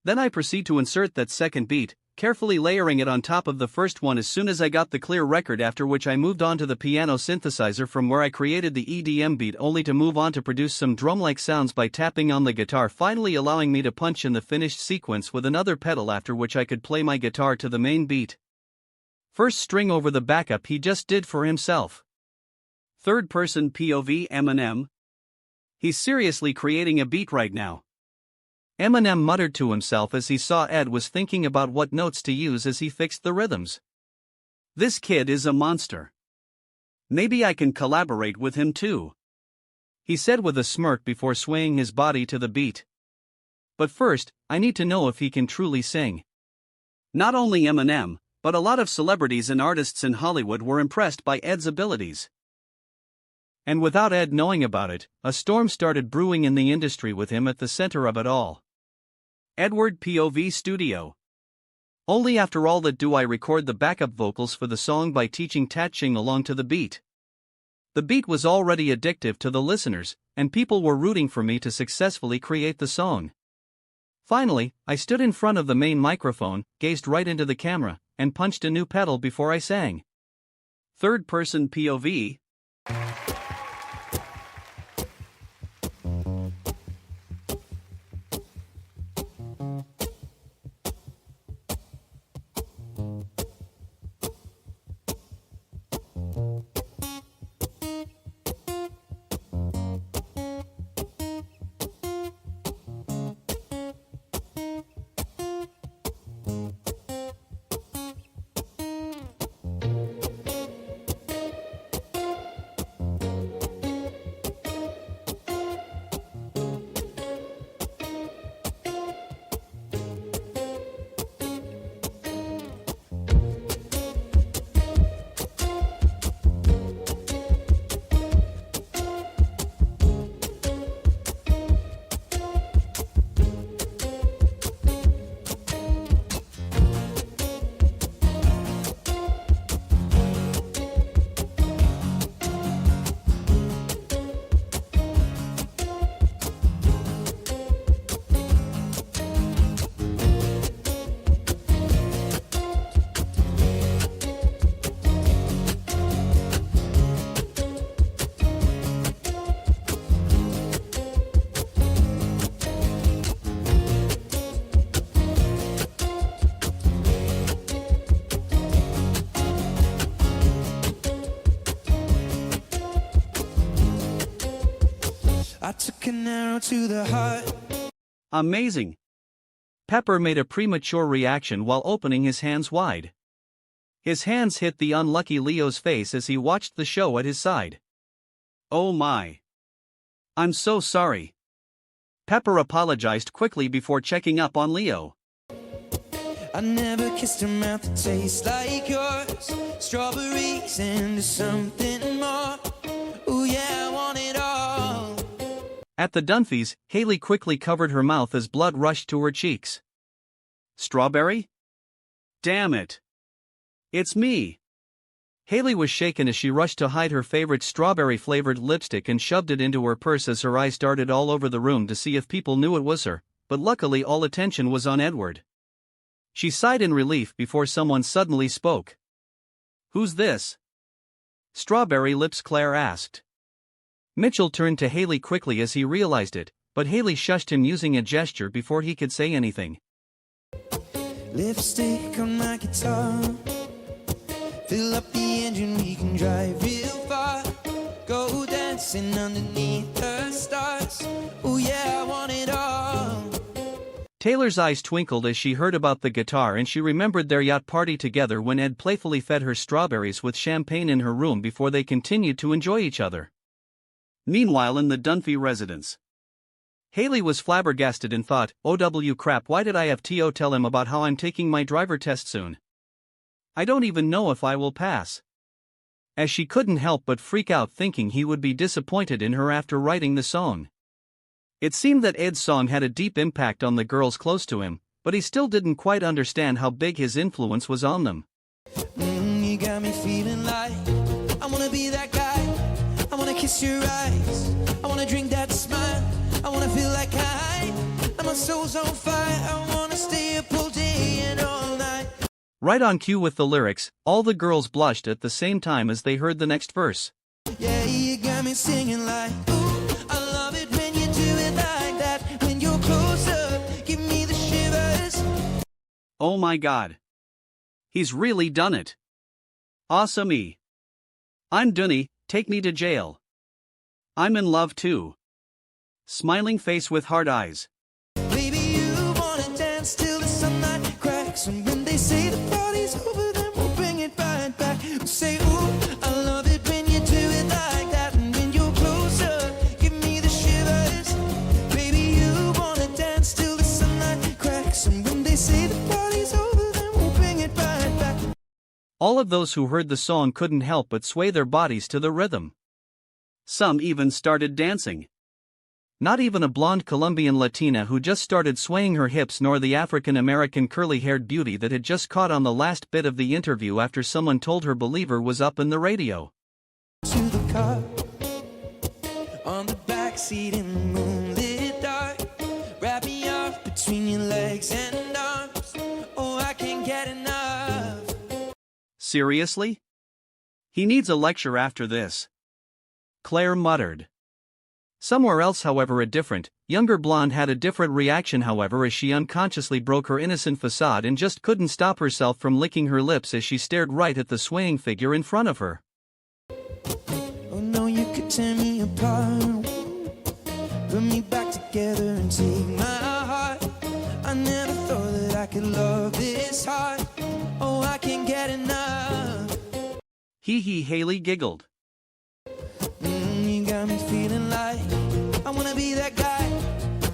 Then I proceed to insert that second beat, carefully layering it on top of the first one as soon as I got the clear record, after which I moved on to the piano synthesizer from where I created the EDM beat, only to move on to produce some drum-like sounds by tapping on the guitar, finally allowing me to punch in the finished sequence with another pedal, after which I could play my guitar to the main beat. First string over the backup he just did for himself. Third person POV Eminem. He's seriously creating a beat right now. Eminem muttered to himself as he saw Ed was thinking about what notes to use as he fixed the rhythms. This kid is a monster. Maybe I can collaborate with him too, he said with a smirk before swaying his body to the beat. But first, I need to know if he can truly sing. Not only Eminem, but a lot of celebrities and artists in Hollywood were impressed by Ed's abilities. And without Ed knowing about it, a storm started brewing in the industry with him at the center of it all. Edward POV Studio. Only after all that do I record the backup vocals for the song by teaching Tatching along to the beat. The beat was already addictive to the listeners, and people were rooting for me to successfully create the song. Finally, I stood in front of the main microphone, gazed right into the camera, and punched a new pedal before I sang. Third person POV. I took an arrow to the heart. Amazing. Pepper made a premature reaction while opening his hands wide. His hands hit the unlucky Leo's face as he watched the show at his side. Oh my. I'm so sorry. Pepper apologized quickly before checking up on Leo. I never kissed a mouth that tastes like yours. Strawberries and something more. Ooh yeah, I want it all. At the Dunphys, Haley quickly covered her mouth as blood rushed to her cheeks. Strawberry? Damn it. It's me. Haley was shaken as she rushed to hide her favorite strawberry-flavored lipstick and shoved it into her purse as her eyes darted all over the room to see if people knew it was her, but luckily all attention was on Edward. She sighed in relief before someone suddenly spoke. Who's this? Strawberry Lips Claire asked. Mitchell turned to Haley quickly as he realized it, but Haley shushed him using a gesture before he could say anything. Lipstick on my guitar. Fill up the engine, we can drive real far. Go dancing underneath the stars. Oh yeah, I want it all. Taylor's eyes twinkled as she heard about the guitar, and she remembered their yacht party together when Ed playfully fed her strawberries with champagne in her room before they continued to enjoy each other. Meanwhile, in the Dunphy residence, Haley was flabbergasted and thought, "OW crap, why did I have to tell him about how I'm taking my driver test soon? I don't even know if I will pass." As she couldn't help but freak out thinking he would be disappointed in her after writing the song. It seemed that Ed's song had a deep impact on the girls close to him, but he still didn't quite understand how big his influence was on them. You got me feeling like I wanna be that guy. I wanna kiss your eyes. I wanna drink that smile. I wanna feel like my soul's on fire. I wanna stay up all day and all night. Right on cue with the lyrics, all the girls blushed at the same time as they heard the next verse. Yeah, you got me singing like, ooh, I love it when you do it like that. When you're closer, give me the shivers. Oh my god. He's really done it. Awesome-y. I'm Dunny, take me to jail. I'm in love too. Smiling face with hard eyes. Baby, you wanna dance till the sunlight cracks. And when they say the party's over, then we'll bring it right back. We'll say, ooh, I love it when you do it like that. And when you're closer, give me the shivers. Baby, you wanna dance till the sunlight cracks. And when they say the party's over, then we'll bring it right back. All of those who heard the song couldn't help but sway their bodies to the rhythm. Some even started dancing. Not even a blonde Colombian Latina who just started swaying her hips, nor the African-American curly-haired beauty that had just caught on the last bit of the interview after someone told her Believer was up in the radio. To the car, on the backseat in the moonlit dark. Wrap me up between your legs and arms. Oh, I can't get enough. Seriously? He needs a lecture after this. Claire muttered. Somewhere else, however, a different, younger blonde had a different reaction, however, as she unconsciously broke her innocent facade and just couldn't stop herself from licking her lips as she stared right at the swaying figure in front of her. Oh no, you could tear me apart, put me back together and take my heart. I never thought that I could love this hard. Oh, I can't get enough. Hee, Haley giggled. You got me feeling like I wanna be that guy.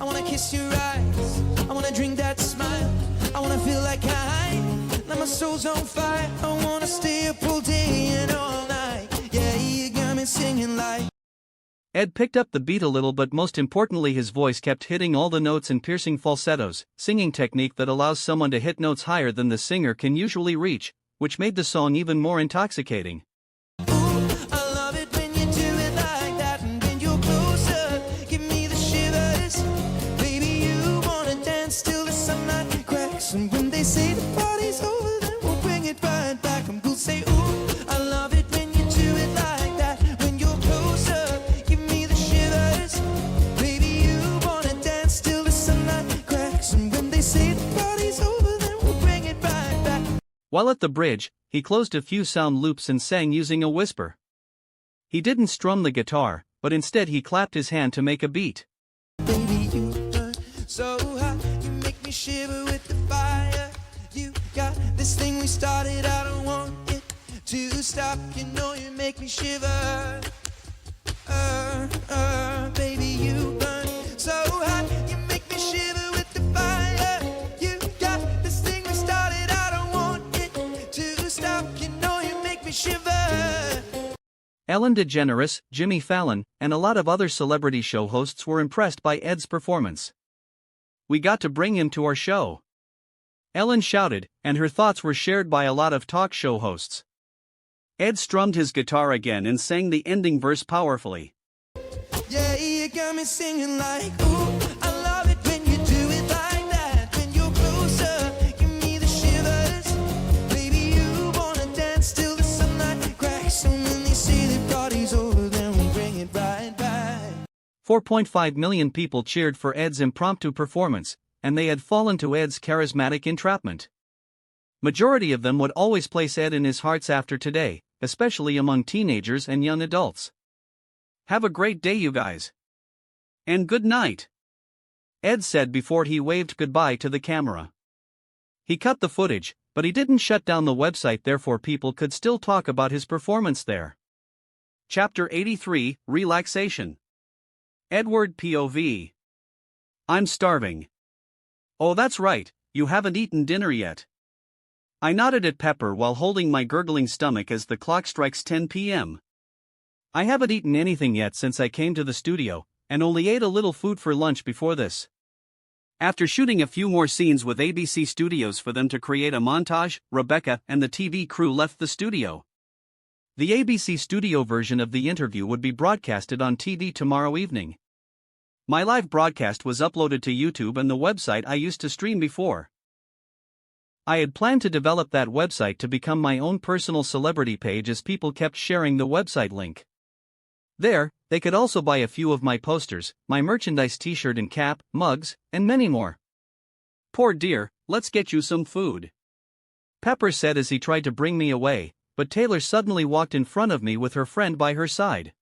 I wanna kiss your eyes. I wanna drink that smile. I wanna feel like now my soul's on fire. I wanna stay up all day and all night. Yeah, you got me singing like. Ed picked up the beat a little, but most importantly his voice kept hitting all the notes in piercing falsettos, singing technique that allows someone to hit notes higher than the singer can usually reach, which made the song even more intoxicating. And when they say the party's over, then we'll bring it right back. I'm gonna say, ooh, I love it when you do it like that. When you're closer, give me the shivers. Baby, you wanna dance till the sunlight cracks. And when they say the party's over, then we'll bring it right back. While at the bridge, he closed a few sound loops and sang using a whisper. He didn't strum the guitar, but instead he clapped his hand to make a beat. Baby, you burn so hot, you make me shiver with the fire. You got this thing we started, I don't want it to stop. You know you make me shiver. Baby, you burn so hot, you make me shiver with the fire. You got this thing we started, I don't want it to stop. You know you make me shiver. Ellen DeGeneres, Jimmy Fallon, and a lot of other celebrity show hosts were impressed by Ed's performance. "We got to bring him to our show," Ellen shouted, and her thoughts were shared by a lot of talk show hosts. Ed strummed his guitar again and sang the ending verse powerfully. Yeah, you got me singing like, ooh, I love it when you do it like that. When you're closer, give me the shivers. Baby, you wanna dance till the sunlight cracks. And when they say the party's over, then we'll bring it right back. 4.5 million people cheered for Ed's impromptu performance, and they had fallen to Ed's charismatic entrapment. Majority of them would always place Ed in his hearts after today, especially among teenagers and young adults. "Have a great day, you guys. And good night," Ed said before he waved goodbye to the camera. He cut the footage, but he didn't shut down the website, therefore people could still talk about his performance there. Chapter 83, Relaxation. Edward POV. I'm starving. Oh, that's right, you haven't eaten dinner yet. I nodded at Pepper while holding my gurgling stomach as the clock strikes 10 p.m. I haven't eaten anything yet since I came to the studio, and only ate a little food for lunch before this. After shooting a few more scenes with ABC Studios for them to create a montage, Rebecca and the TV crew left the studio. The ABC Studio version of the interview would be broadcasted on TV tomorrow evening. My live broadcast was uploaded to YouTube and the website I used to stream before. I had planned to develop that website to become my own personal celebrity page as people kept sharing the website link. There, they could also buy a few of my posters, my merchandise t-shirt and cap, mugs, and many more. Poor dear, let's get you some food, Pepper said as he tried to bring me away, but Taylor suddenly walked in front of me with her friend by her side.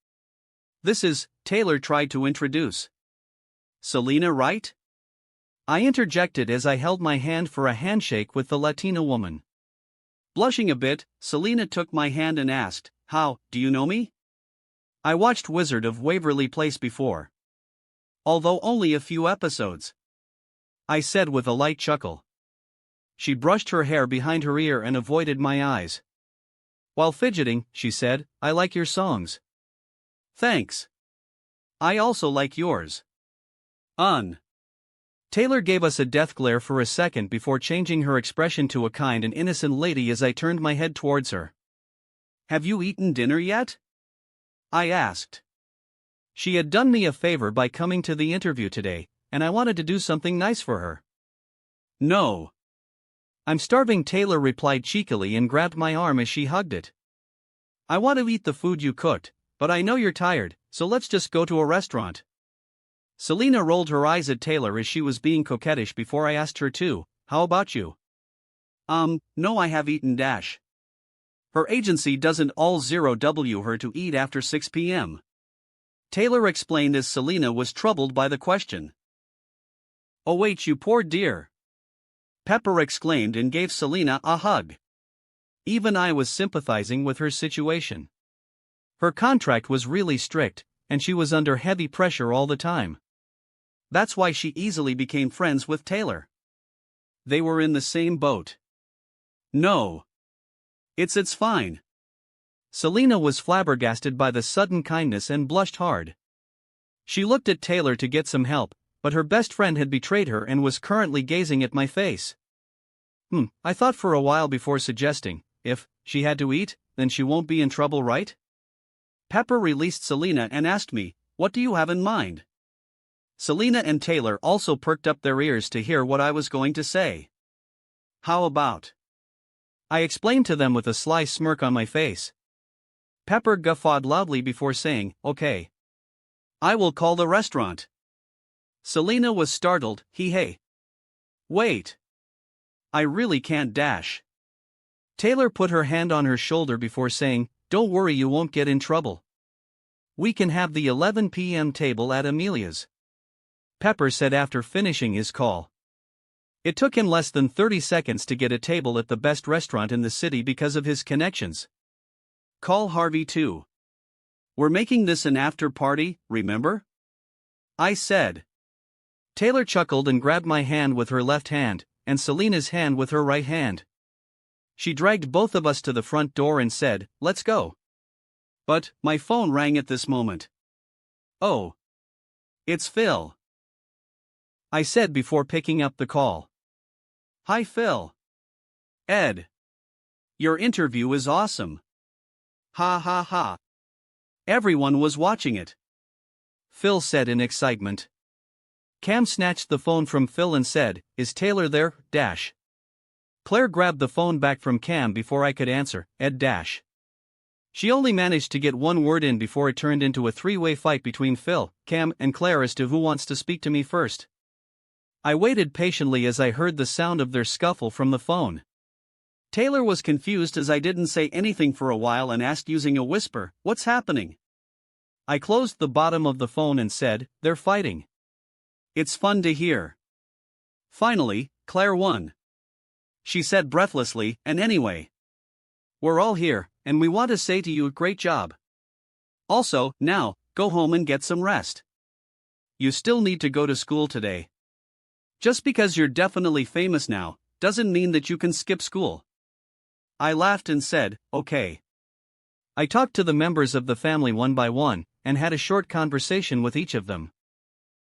This is, Taylor tried to introduce. Selena, right? I interjected as I held my hand for a handshake with the Latina woman. Blushing a bit, Selena took my hand and asked, "How, do you know me?" I watched Wizard of Waverly Place before. Although only a few episodes, I said with a light chuckle. She brushed her hair behind her ear and avoided my eyes. While fidgeting, she said, "I like your songs." Thanks. I also like yours. Taylor gave us a death glare for a second before changing her expression to a kind and innocent lady as I turned my head towards her. Have you eaten dinner yet? I asked. She had done me a favor by coming to the interview today, and I wanted to do something nice for her. No. I'm starving, Taylor replied cheekily and grabbed my arm as she hugged it. I want to eat the food you cooked, but I know you're tired, so let's just go to a restaurant. Selena rolled her eyes at Taylor as she was being coquettish before I asked her to, how about you? No, I have eaten dash. Her agency doesn't all 0W her to eat after 6 p.m. Taylor explained as Selena was troubled by the question. Oh wait, you poor dear. Pepper exclaimed and gave Selena a hug. Even I was sympathizing with her situation. Her contract was really strict, and she was under heavy pressure all the time. That's why she easily became friends with Taylor. They were in the same boat. No. It's fine. Selena was flabbergasted by the sudden kindness and blushed hard. She looked at Taylor to get some help, but her best friend had betrayed her and was currently gazing at my face. I thought for a while before suggesting, if she had to eat, then she won't be in trouble, right? Pepper released Selena and asked me, what do you have in mind? Selena and Taylor also perked up their ears to hear what I was going to say. How about? I explained to them with a sly smirk on my face. Pepper guffawed loudly before saying, okay. I will call the restaurant. Selena was startled, hey. Wait. I really can't dash. Taylor put her hand on her shoulder before saying, don't worry, you won't get in trouble. We can have the 11 p.m. table at Amelia's, Pepper said after finishing his call. It took him less than 30 seconds to get a table at the best restaurant in the city because of his connections. Call Harvey too. We're making this an after party, remember? I said. Taylor chuckled and grabbed my hand with her left hand, and Selena's hand with her right hand. She dragged both of us to the front door and said, let's go. But, my phone rang at this moment. Oh. It's Phil, I said before picking up the call. Hi Phil. Ed. Your interview is awesome. Ha ha ha. Everyone was watching it, Phil said in excitement. Cam snatched the phone from Phil and said, is Taylor there, dash. Claire grabbed the phone back from Cam before I could answer, Ed dash. She only managed to get one word in before it turned into a three-way fight between Phil, Cam, and Claire as to who wants to speak to me first. I waited patiently as I heard the sound of their scuffle from the phone. Taylor was confused as I didn't say anything for a while and asked using a whisper, what's happening? I closed the bottom of the phone and said, they're fighting. It's fun to hear. Finally, Claire won. She said breathlessly, and anyway. We're all here, and we want to say to you, great job. Also, now, go home and get some rest. You still need to go to school today. Just because you're definitely famous now, doesn't mean that you can skip school. I laughed and said, okay. I talked to the members of the family one by one, and had a short conversation with each of them.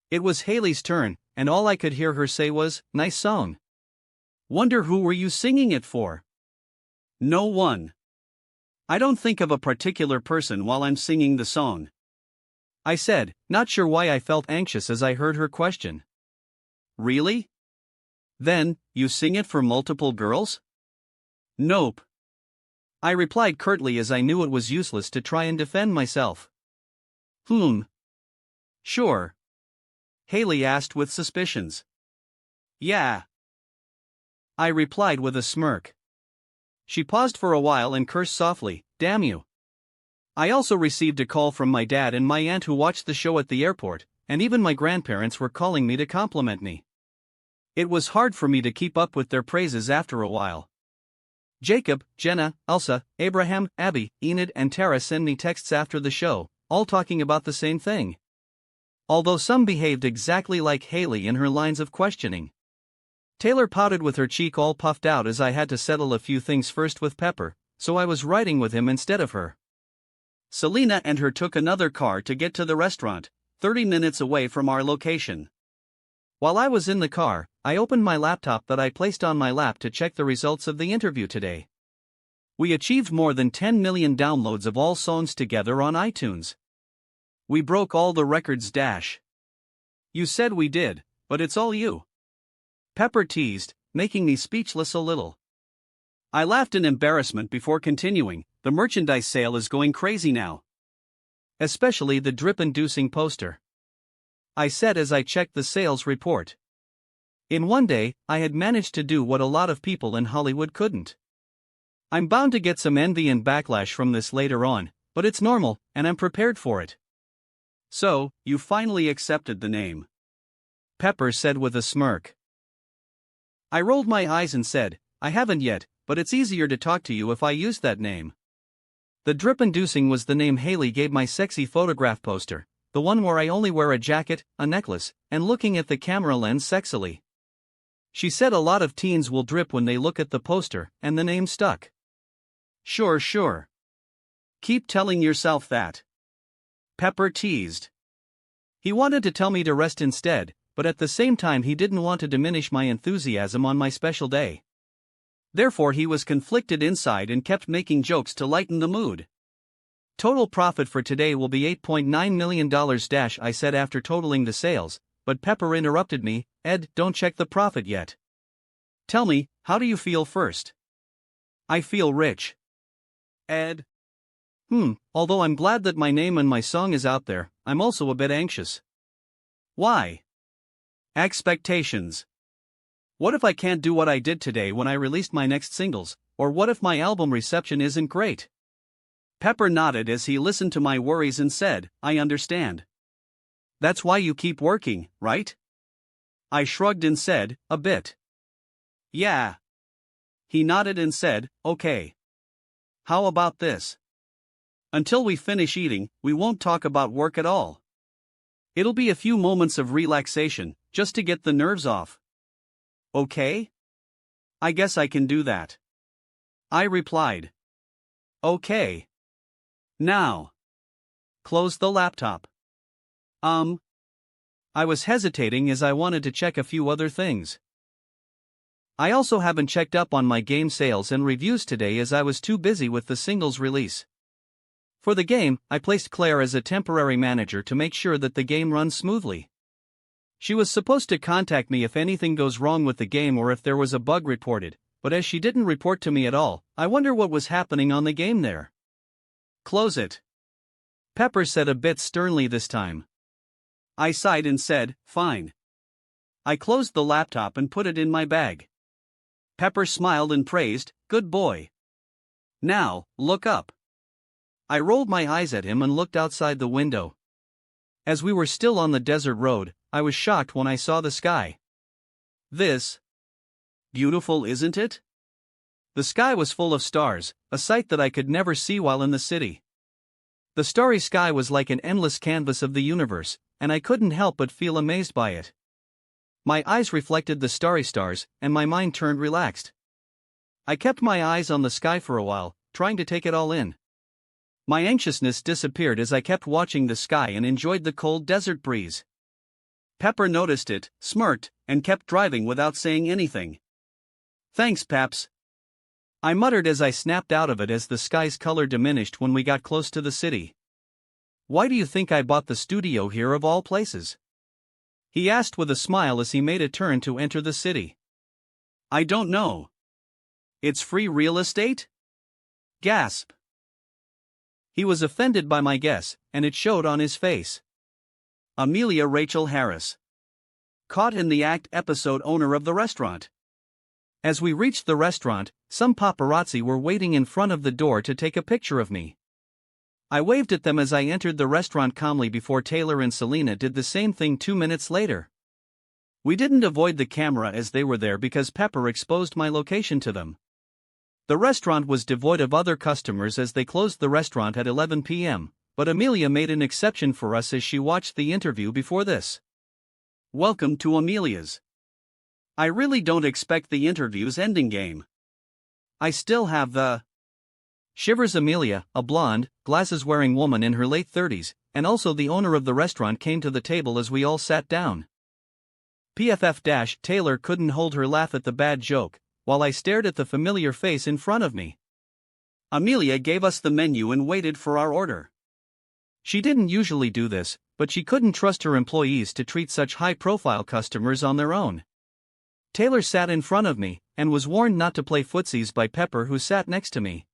It was Haley's turn, and all I could hear her say was, "Nice song. Wonder who were you singing it for?" No one. I don't think of a particular person while I'm singing the song, I said, not sure why I felt anxious as I heard her question. Really? Then, you sing it for multiple girls? Nope. I replied curtly as I knew it was useless to try and defend myself. Sure. Haley asked with suspicions. Yeah. I replied with a smirk. She paused for a while and cursed softly, "Damn you." I also received a call from my dad and my aunt who watched the show at the airport, and even my grandparents were calling me to compliment me. It was hard for me to keep up with their praises after a while. Jacob, Jenna, Elsa, Abraham, Abby, Enid and Tara sent me texts after the show, all talking about the same thing. Although some behaved exactly like Haley in her lines of questioning. Taylor pouted with her cheek all puffed out as I had to settle a few things first with Pepper, so I was riding with him instead of her. Selena and her took another car to get to the restaurant, 30 minutes away from our location. While I was in the car, I opened my laptop that I placed on my lap to check the results of the interview today. We achieved more than 10 million downloads of all songs together on iTunes. We broke all the records. You said we did, but it's all you. Pepper teased, making me speechless a little. I laughed in embarrassment before continuing. The merchandise sale is going crazy now. Especially the drip-inducing poster, I said as I checked the sales report. In one day, I had managed to do what a lot of people in Hollywood couldn't. I'm bound to get some envy and backlash from this later on, but it's normal, and I'm prepared for it. So, you finally accepted the name, Pepper said with a smirk. I rolled my eyes and said, I haven't yet, but it's easier to talk to you if I used that name. The drip-inducing was the name Haley gave my sexy photograph poster, the one where I only wear a jacket, a necklace, and looking at the camera lens sexily. She said a lot of teens will drip when they look at the poster, and the name stuck. Sure. Keep telling yourself that, Pepper teased. He wanted to tell me to rest instead, but at the same time he didn't want to diminish my enthusiasm on my special day. Therefore he was conflicted inside and kept making jokes to lighten the mood. Total profit for today will be $8.9 million. I said after totaling the sales, but Pepper interrupted me, Ed, don't check the profit yet. Tell me, how do you feel first? I feel rich. Ed? Although I'm glad that my name and my song is out there, I'm also a bit anxious. Why? Expectations. What if I can't do what I did today when I released my next singles, or what if my album reception isn't great? Pepper nodded as he listened to my worries and said, I understand. That's why you keep working, right? I shrugged and said, a bit. Yeah. He nodded and said, okay. How about this? Until we finish eating, we won't talk about work at all. It'll be a few moments of relaxation, just to get the nerves off. Okay? I guess I can do that. I replied. Okay. Now. Close the laptop. I was hesitating as I wanted to check a few other things. I also haven't checked up on my game sales and reviews today as I was too busy with the singles release. For the game, I placed Claire as a temporary manager to make sure that the game runs smoothly. She was supposed to contact me if anything goes wrong with the game or if there was a bug reported, but as she didn't report to me at all, I wonder what was happening on the game there. Close it, Pepper said a bit sternly this time. I sighed and said, fine. I closed the laptop and put it in my bag. Pepper smiled and praised, good boy. Now, look up. I rolled my eyes at him and looked outside the window. As we were still on the desert road, I was shocked when I saw the sky. This. Beautiful, isn't it? The sky was full of stars, a sight that I could never see while in the city. The starry sky was like an endless canvas of the universe, and I couldn't help but feel amazed by it. My eyes reflected the starry stars, and my mind turned relaxed. I kept my eyes on the sky for a while, trying to take it all in. My anxiousness disappeared as I kept watching the sky and enjoyed the cold desert breeze. Pepper noticed it, smirked, and kept driving without saying anything. "Thanks, Paps," I muttered as I snapped out of it as the sky's color diminished when we got close to the city. "Why do you think I bought the studio here of all places?" he asked with a smile as he made a turn to enter the city. "I don't know. It's free real estate?" Gasp. He was offended by my guess, and it showed on his face. Amelia Rachel Harris. Caught in the act episode owner of the restaurant. As we reached the restaurant, some paparazzi were waiting in front of the door to take a picture of me. I waved at them as I entered the restaurant calmly before Taylor and Selena did the same thing 2 minutes later. We didn't avoid the camera as they were there because Pepper exposed my location to them. The restaurant was devoid of other customers as they closed the restaurant at 11 p.m., but Amelia made an exception for us as she watched the interview before this. Welcome to Amelia's. I really don't expect the interview's ending game. I still have the... Shivers Amelia, a blonde, glasses-wearing woman in her late 30s, and also the owner of the restaurant came to the table as we all sat down. Taylor couldn't hold her laugh at the bad joke, while I stared at the familiar face in front of me. Amelia gave us the menu and waited for our order. She didn't usually do this, but she couldn't trust her employees to treat such high-profile customers on their own. Taylor sat in front of me, and was warned not to play footsies by Pepper, who sat next to me.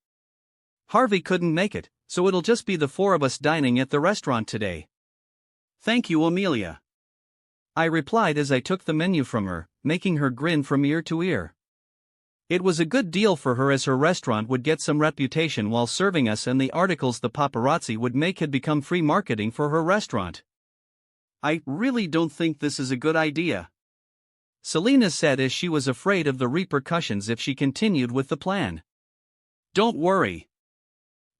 Harvey couldn't make it, so it'll just be the 4 of us dining at the restaurant today. Thank you, Amelia, I replied as I took the menu from her, making her grin from ear to ear. It was a good deal for her as her restaurant would get some reputation while serving us, and the articles the paparazzi would make had become free marketing for her restaurant. I really don't think this is a good idea, Selena said as she was afraid of the repercussions if she continued with the plan. Don't worry.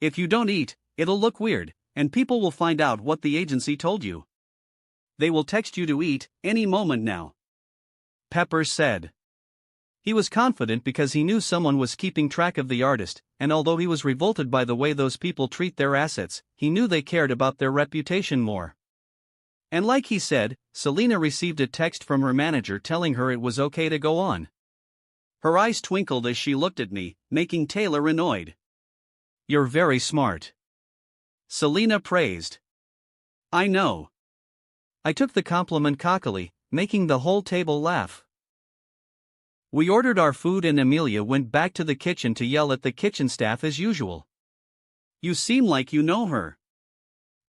If you don't eat, it'll look weird, and people will find out what the agency told you. They will text you to eat any moment now, Pepper said. He was confident because he knew someone was keeping track of the artist, and although he was revolted by the way those people treat their assets, he knew they cared about their reputation more. And like he said, Selena received a text from her manager telling her it was okay to go on. Her eyes twinkled as she looked at me, making Taylor annoyed. You're very smart, Selena praised. I know. I took the compliment cockily, making the whole table laugh. We ordered our food and Amelia went back to the kitchen to yell at the kitchen staff as usual. You seem like you know her,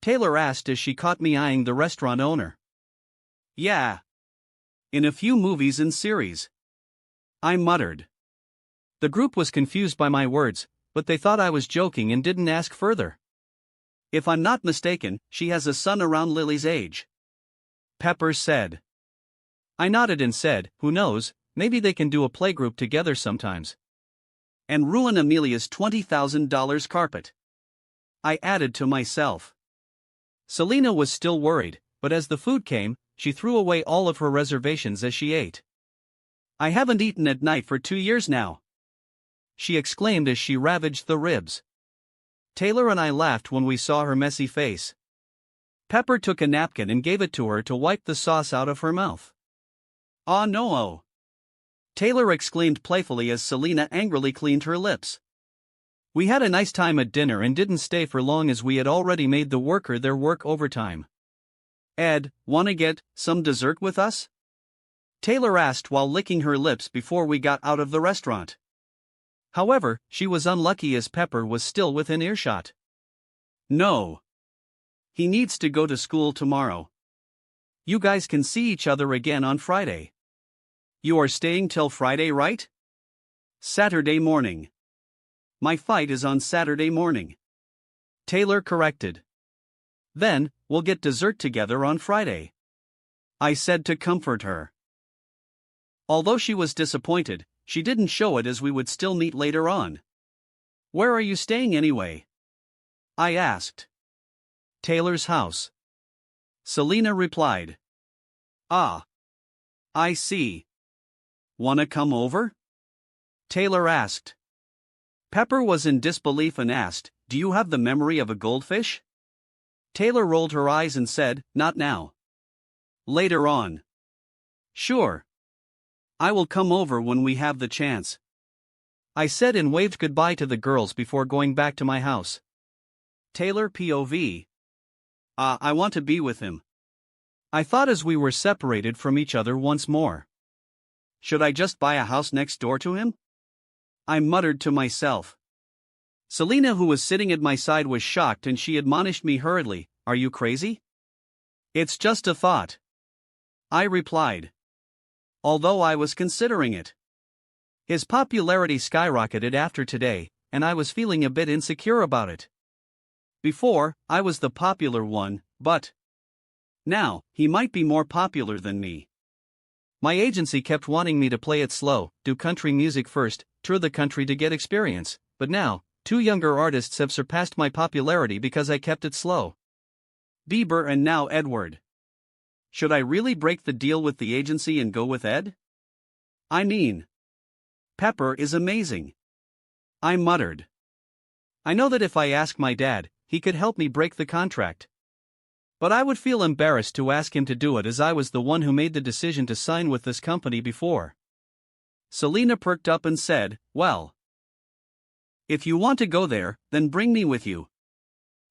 Taylor asked as she caught me eyeing the restaurant owner. Yeah. In a few movies and series, I muttered. The group was confused by my words, but they thought I was joking and didn't ask further. If I'm not mistaken, she has a son around Lily's age, Pepper said. I nodded and said, who knows, maybe they can do a playgroup together sometimes. And ruin Amelia's $20,000 carpet, I added to myself. Selena was still worried, but as the food came, she threw away all of her reservations as she ate. I haven't eaten at night for 2 years now, she exclaimed as she ravaged the ribs. Taylor and I laughed when we saw her messy face. Pepper took a napkin and gave it to her to wipe the sauce out of her mouth. "Ah no!" Taylor exclaimed playfully as Selena angrily cleaned her lips. We had a nice time at dinner and didn't stay for long as we had already made the worker their work overtime. Ed, wanna get some dessert with us? Taylor asked while licking her lips before we got out of the restaurant. However, she was unlucky as Pepper was still within earshot. No. He needs to go to school tomorrow. You guys can see each other again on Friday. You are staying till Friday, right? Saturday morning. My fight is on Saturday morning, Taylor corrected. Then, we'll get dessert together on Friday, I said to comfort her. Although she was disappointed, she didn't show it as we would still meet later on. Where are you staying anyway? I asked. Taylor's house, Selena replied. Ah. I see. Wanna come over? Taylor asked. Pepper was in disbelief and asked, Do you have the memory of a goldfish? Taylor rolled her eyes and said, Not now. Later on. Sure. I will come over when we have the chance. I said and waved goodbye to the girls before going back to my house. Taylor POV. I want to be with him. I thought as we were separated from each other once more. Should I just buy a house next door to him? I muttered to myself. Selena, who was sitting at my side, was shocked and she admonished me hurriedly, Are you crazy? It's just a thought. I replied. Although I was considering it. His popularity skyrocketed after today, and I was feeling a bit insecure about it. Before, I was the popular one, but now, he might be more popular than me. My agency kept wanting me to play it slow, do country music first, tour the country to get experience, but now, 2 younger artists have surpassed my popularity because I kept it slow. Bieber and now Edward. Should I really break the deal with the agency and go with Ed? I mean, Pepper is amazing. I muttered. I know that if I ask my dad, he could help me break the contract. But I would feel embarrassed to ask him to do it as I was the one who made the decision to sign with this company before. Selena perked up and said, Well, if you want to go there, then bring me with you.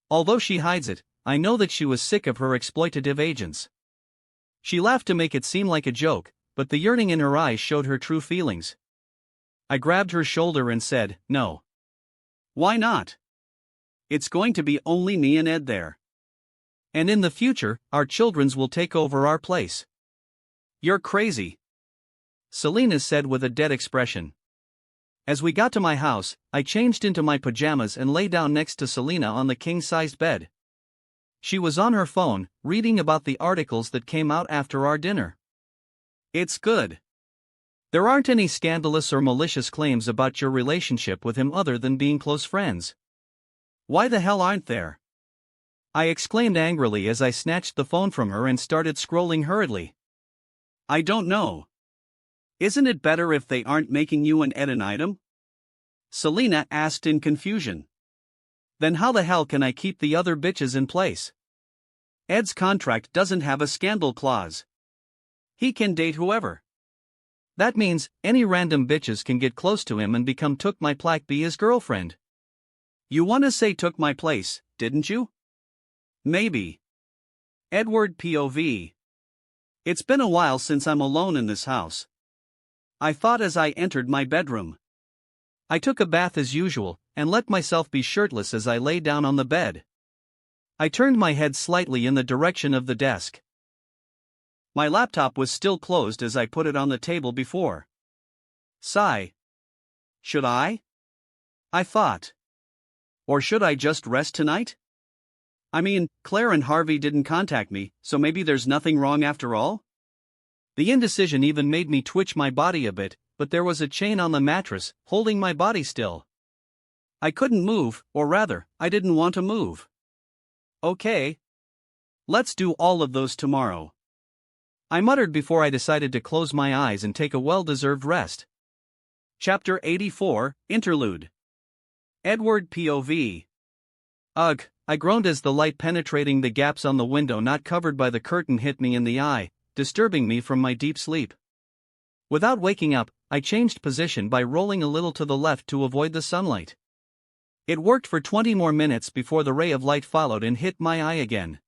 Although she hides it, I know that she was sick of her exploitative agents. She laughed to make it seem like a joke, but the yearning in her eyes showed her true feelings. I grabbed her shoulder and said, No. Why not? It's going to be only me and Ed there. And in the future, our childrens will take over our place. You're crazy, Selena said with a dead expression. As we got to my house, I changed into my pajamas and lay down next to Selena on the king-sized bed. She was on her phone, reading about the articles that came out after our dinner. It's good. There aren't any scandalous or malicious claims about your relationship with him other than being close friends. Why the hell aren't there? I exclaimed angrily as I snatched the phone from her and started scrolling hurriedly. I don't know. Isn't it better if they aren't making you and Ed an item? Selena asked in confusion. Then how the hell can I keep the other bitches in place? Ed's contract doesn't have a scandal clause. He can date whoever. That means any random bitches can get close to him and become took my plaque be his girlfriend. You wanna say took my place, didn't you? Maybe. Edward POV. It's been a while since I'm alone in this house. I thought as I entered my bedroom. I took a bath as usual, and let myself be shirtless as I lay down on the bed. I turned my head slightly in the direction of the desk. My laptop was still closed as I put it on the table before. Sigh. Should I? I thought. Or should I just rest tonight? I mean, Claire and Harvey didn't contact me, so maybe there's nothing wrong after all? The indecision even made me twitch my body a bit, but there was a chain on the mattress, holding my body still. I couldn't move, or rather, I didn't want to move. Okay. Let's do all of those tomorrow. I muttered before I decided to close my eyes and take a well-deserved rest. Chapter 84, Interlude. Edward POV. Ugh, I groaned as the light penetrating the gaps on the window not covered by the curtain hit me in the eye, disturbing me from my deep sleep. Without waking up, I changed position by rolling a little to the left to avoid the sunlight. It worked for 20 more minutes before the ray of light followed and hit my eye again.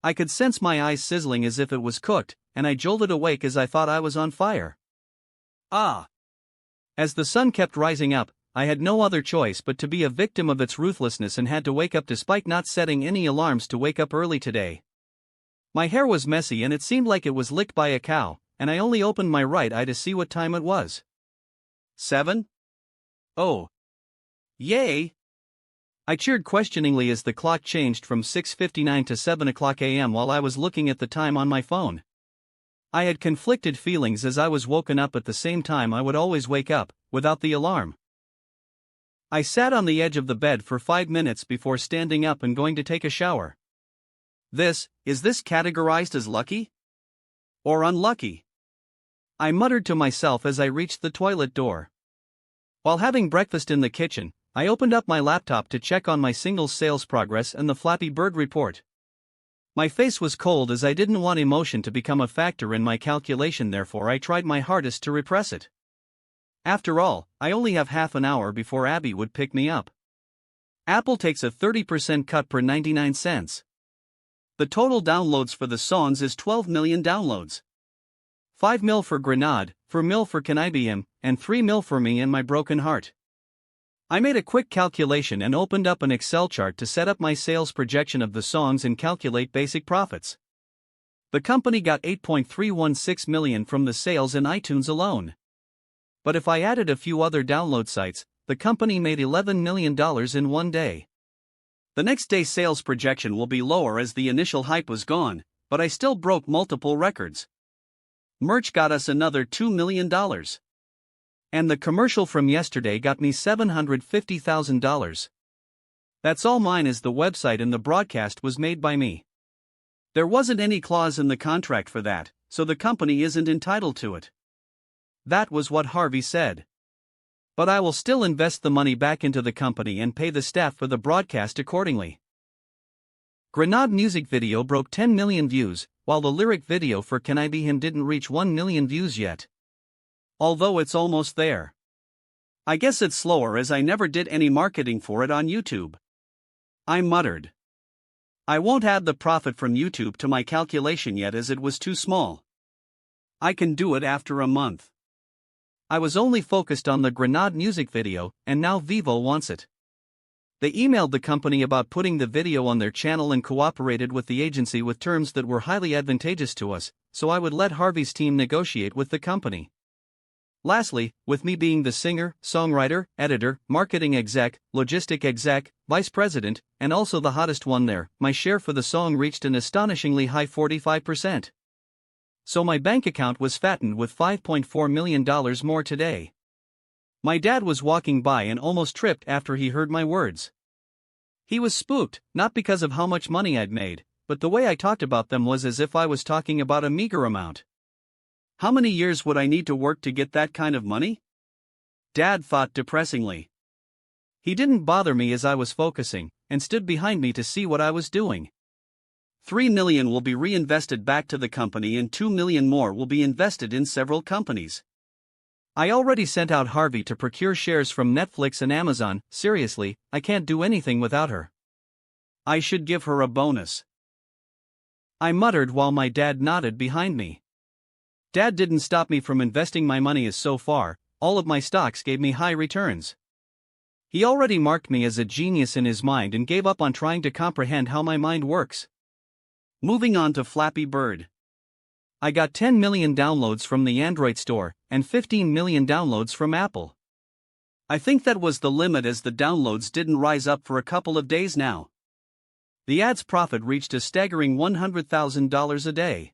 I could sense my eyes sizzling as if it was cooked, and I jolted awake as I thought I was on fire. Ah! As the sun kept rising up, I had no other choice but to be a victim of its ruthlessness and had to wake up despite not setting any alarms to wake up early today. My hair was messy and it seemed like it was licked by a cow, and I only opened my right eye to see what time it was. 7? Oh. Yay! I cheered questioningly as the clock changed from 6:59 to 7 o'clock a.m. while I was looking at the time on my phone. I had conflicted feelings as I was woken up at the same time I would always wake up, without the alarm. I sat on the edge of the bed for 5 minutes before standing up and going to take a shower. Is this categorized as lucky? Or unlucky? I muttered to myself as I reached the toilet door. While having breakfast in the kitchen, I opened up my laptop to check on my singles sales progress and the Flappy Bird report. My face was cold as I didn't want emotion to become a factor in my calculation, therefore I tried my hardest to repress it. After all, I only have half an hour before Abby would pick me up. Apple takes a 30% cut per 99 cents. The total downloads for the songs is 12 million downloads. 5 mil for Grenade, 4 mil for Can I Be Him, and 3 mil for Me and My Broken Heart. I made a quick calculation and opened up an Excel chart to set up my sales projection of the songs and calculate basic profits. The company got $8.316 million from the sales in iTunes alone. But if I added a few other download sites, the company made $11 million in one day. The next day's sales projection will be lower as the initial hype was gone, but I still broke multiple records. Merch got us another $2 million. And the commercial from yesterday got me $750,000. That's all mine as the website and the broadcast was made by me. There wasn't any clause in the contract for that, so the company isn't entitled to it. That was what Harvey said. But I will still invest the money back into the company and pay the staff for the broadcast accordingly. Grenade music video broke 10 million views, while the lyric video for Can I Be Him didn't reach 1 million views yet. Although it's almost there. I guess it's slower as I never did any marketing for it on YouTube. I muttered. I won't add the profit from YouTube to my calculation yet as it was too small. I can do it after a month. I was only focused on the Grenade music video, and now Vivo wants it. They emailed the company about putting the video on their channel and cooperated with the agency with terms that were highly advantageous to us, so I would let Harvey's team negotiate with the company. Lastly, with me being the singer, songwriter, editor, marketing exec, logistic exec, vice president, and also the hottest one there, my share for the song reached an astonishingly high 45%. So my bank account was fattened with $5.4 million more today. My dad was walking by and almost tripped after he heard my words. He was spooked, not because of how much money I'd made, but the way I talked about them was as if I was talking about a meager amount. How many years would I need to work to get that kind of money? Dad thought depressingly. He didn't bother me as I was focusing, and stood behind me to see what I was doing. $3 million will be reinvested back to the company and $2 million more will be invested in several companies. I already sent out Harvey to procure shares from Netflix and Amazon. Seriously, I can't do anything without her. I should give her a bonus. I muttered while my dad nodded behind me. Dad didn't stop me from investing my money as so far, all of my stocks gave me high returns. He already marked me as a genius in his mind and gave up on trying to comprehend how my mind works. Moving on to Flappy Bird. I got 10 million downloads from the Android store, and 15 million downloads from Apple. I think that was the limit as the downloads didn't rise up for a couple of days now. The ads profit reached a staggering $100,000 a day.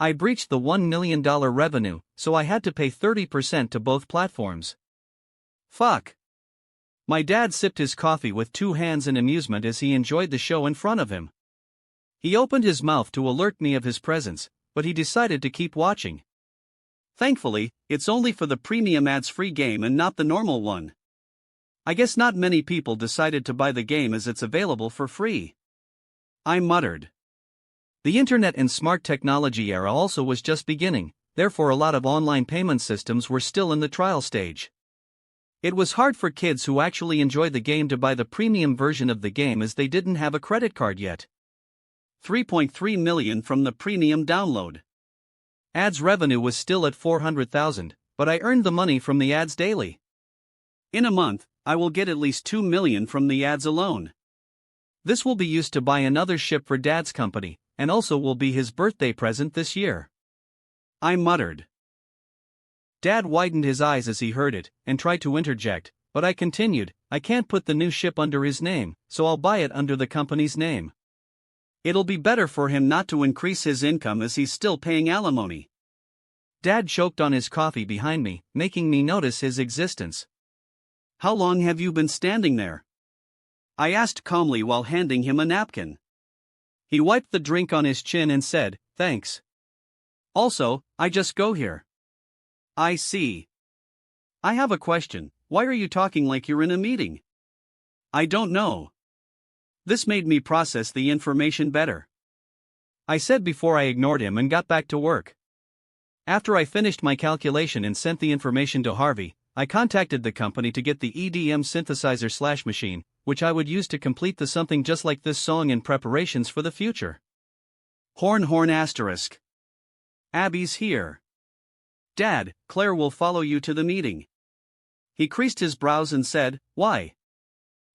I breached the $1 million revenue, so I had to pay 30% to both platforms. Fuck. My dad sipped his coffee with two hands in amusement as he enjoyed the show in front of him. He opened his mouth to alert me of his presence, but he decided to keep watching. Thankfully, it's only for the premium ads-free game and not the normal one. I guess not many people decided to buy the game as it's available for free. I muttered. The internet and smart technology era also was just beginning, therefore a lot of online payment systems were still in the trial stage. It was hard for kids who actually enjoy the game to buy the premium version of the game as they didn't have a credit card yet. $3.3 million from the premium download. Ads revenue was still at $400,000, but I earned the money from the ads daily. In a month, I will get at least $2 million from the ads alone. This will be used to buy another ship for Dad's company, and also will be his birthday present this year. I muttered. Dad widened his eyes as he heard it, and tried to interject, but I continued, I can't put the new ship under his name, so I'll buy it under the company's name. It'll be better for him not to increase his income as he's still paying alimony. Dad choked on his coffee behind me, making me notice his existence. How long have you been standing there? I asked calmly while handing him a napkin. He wiped the drink on his chin and said, thanks. Also, I just go here. I see. I have a question. Why are you talking like you're in a meeting? I don't know. This made me process the information better. I said before I ignored him and got back to work. After I finished my calculation and sent the information to Harvey, I contacted the company to get the EDM synthesizer / machine, which I would use to complete the something just like this song in preparations for the future. Horn asterisk. Abby's here. Dad, Claire will follow you to the meeting. He creased his brows and said, why?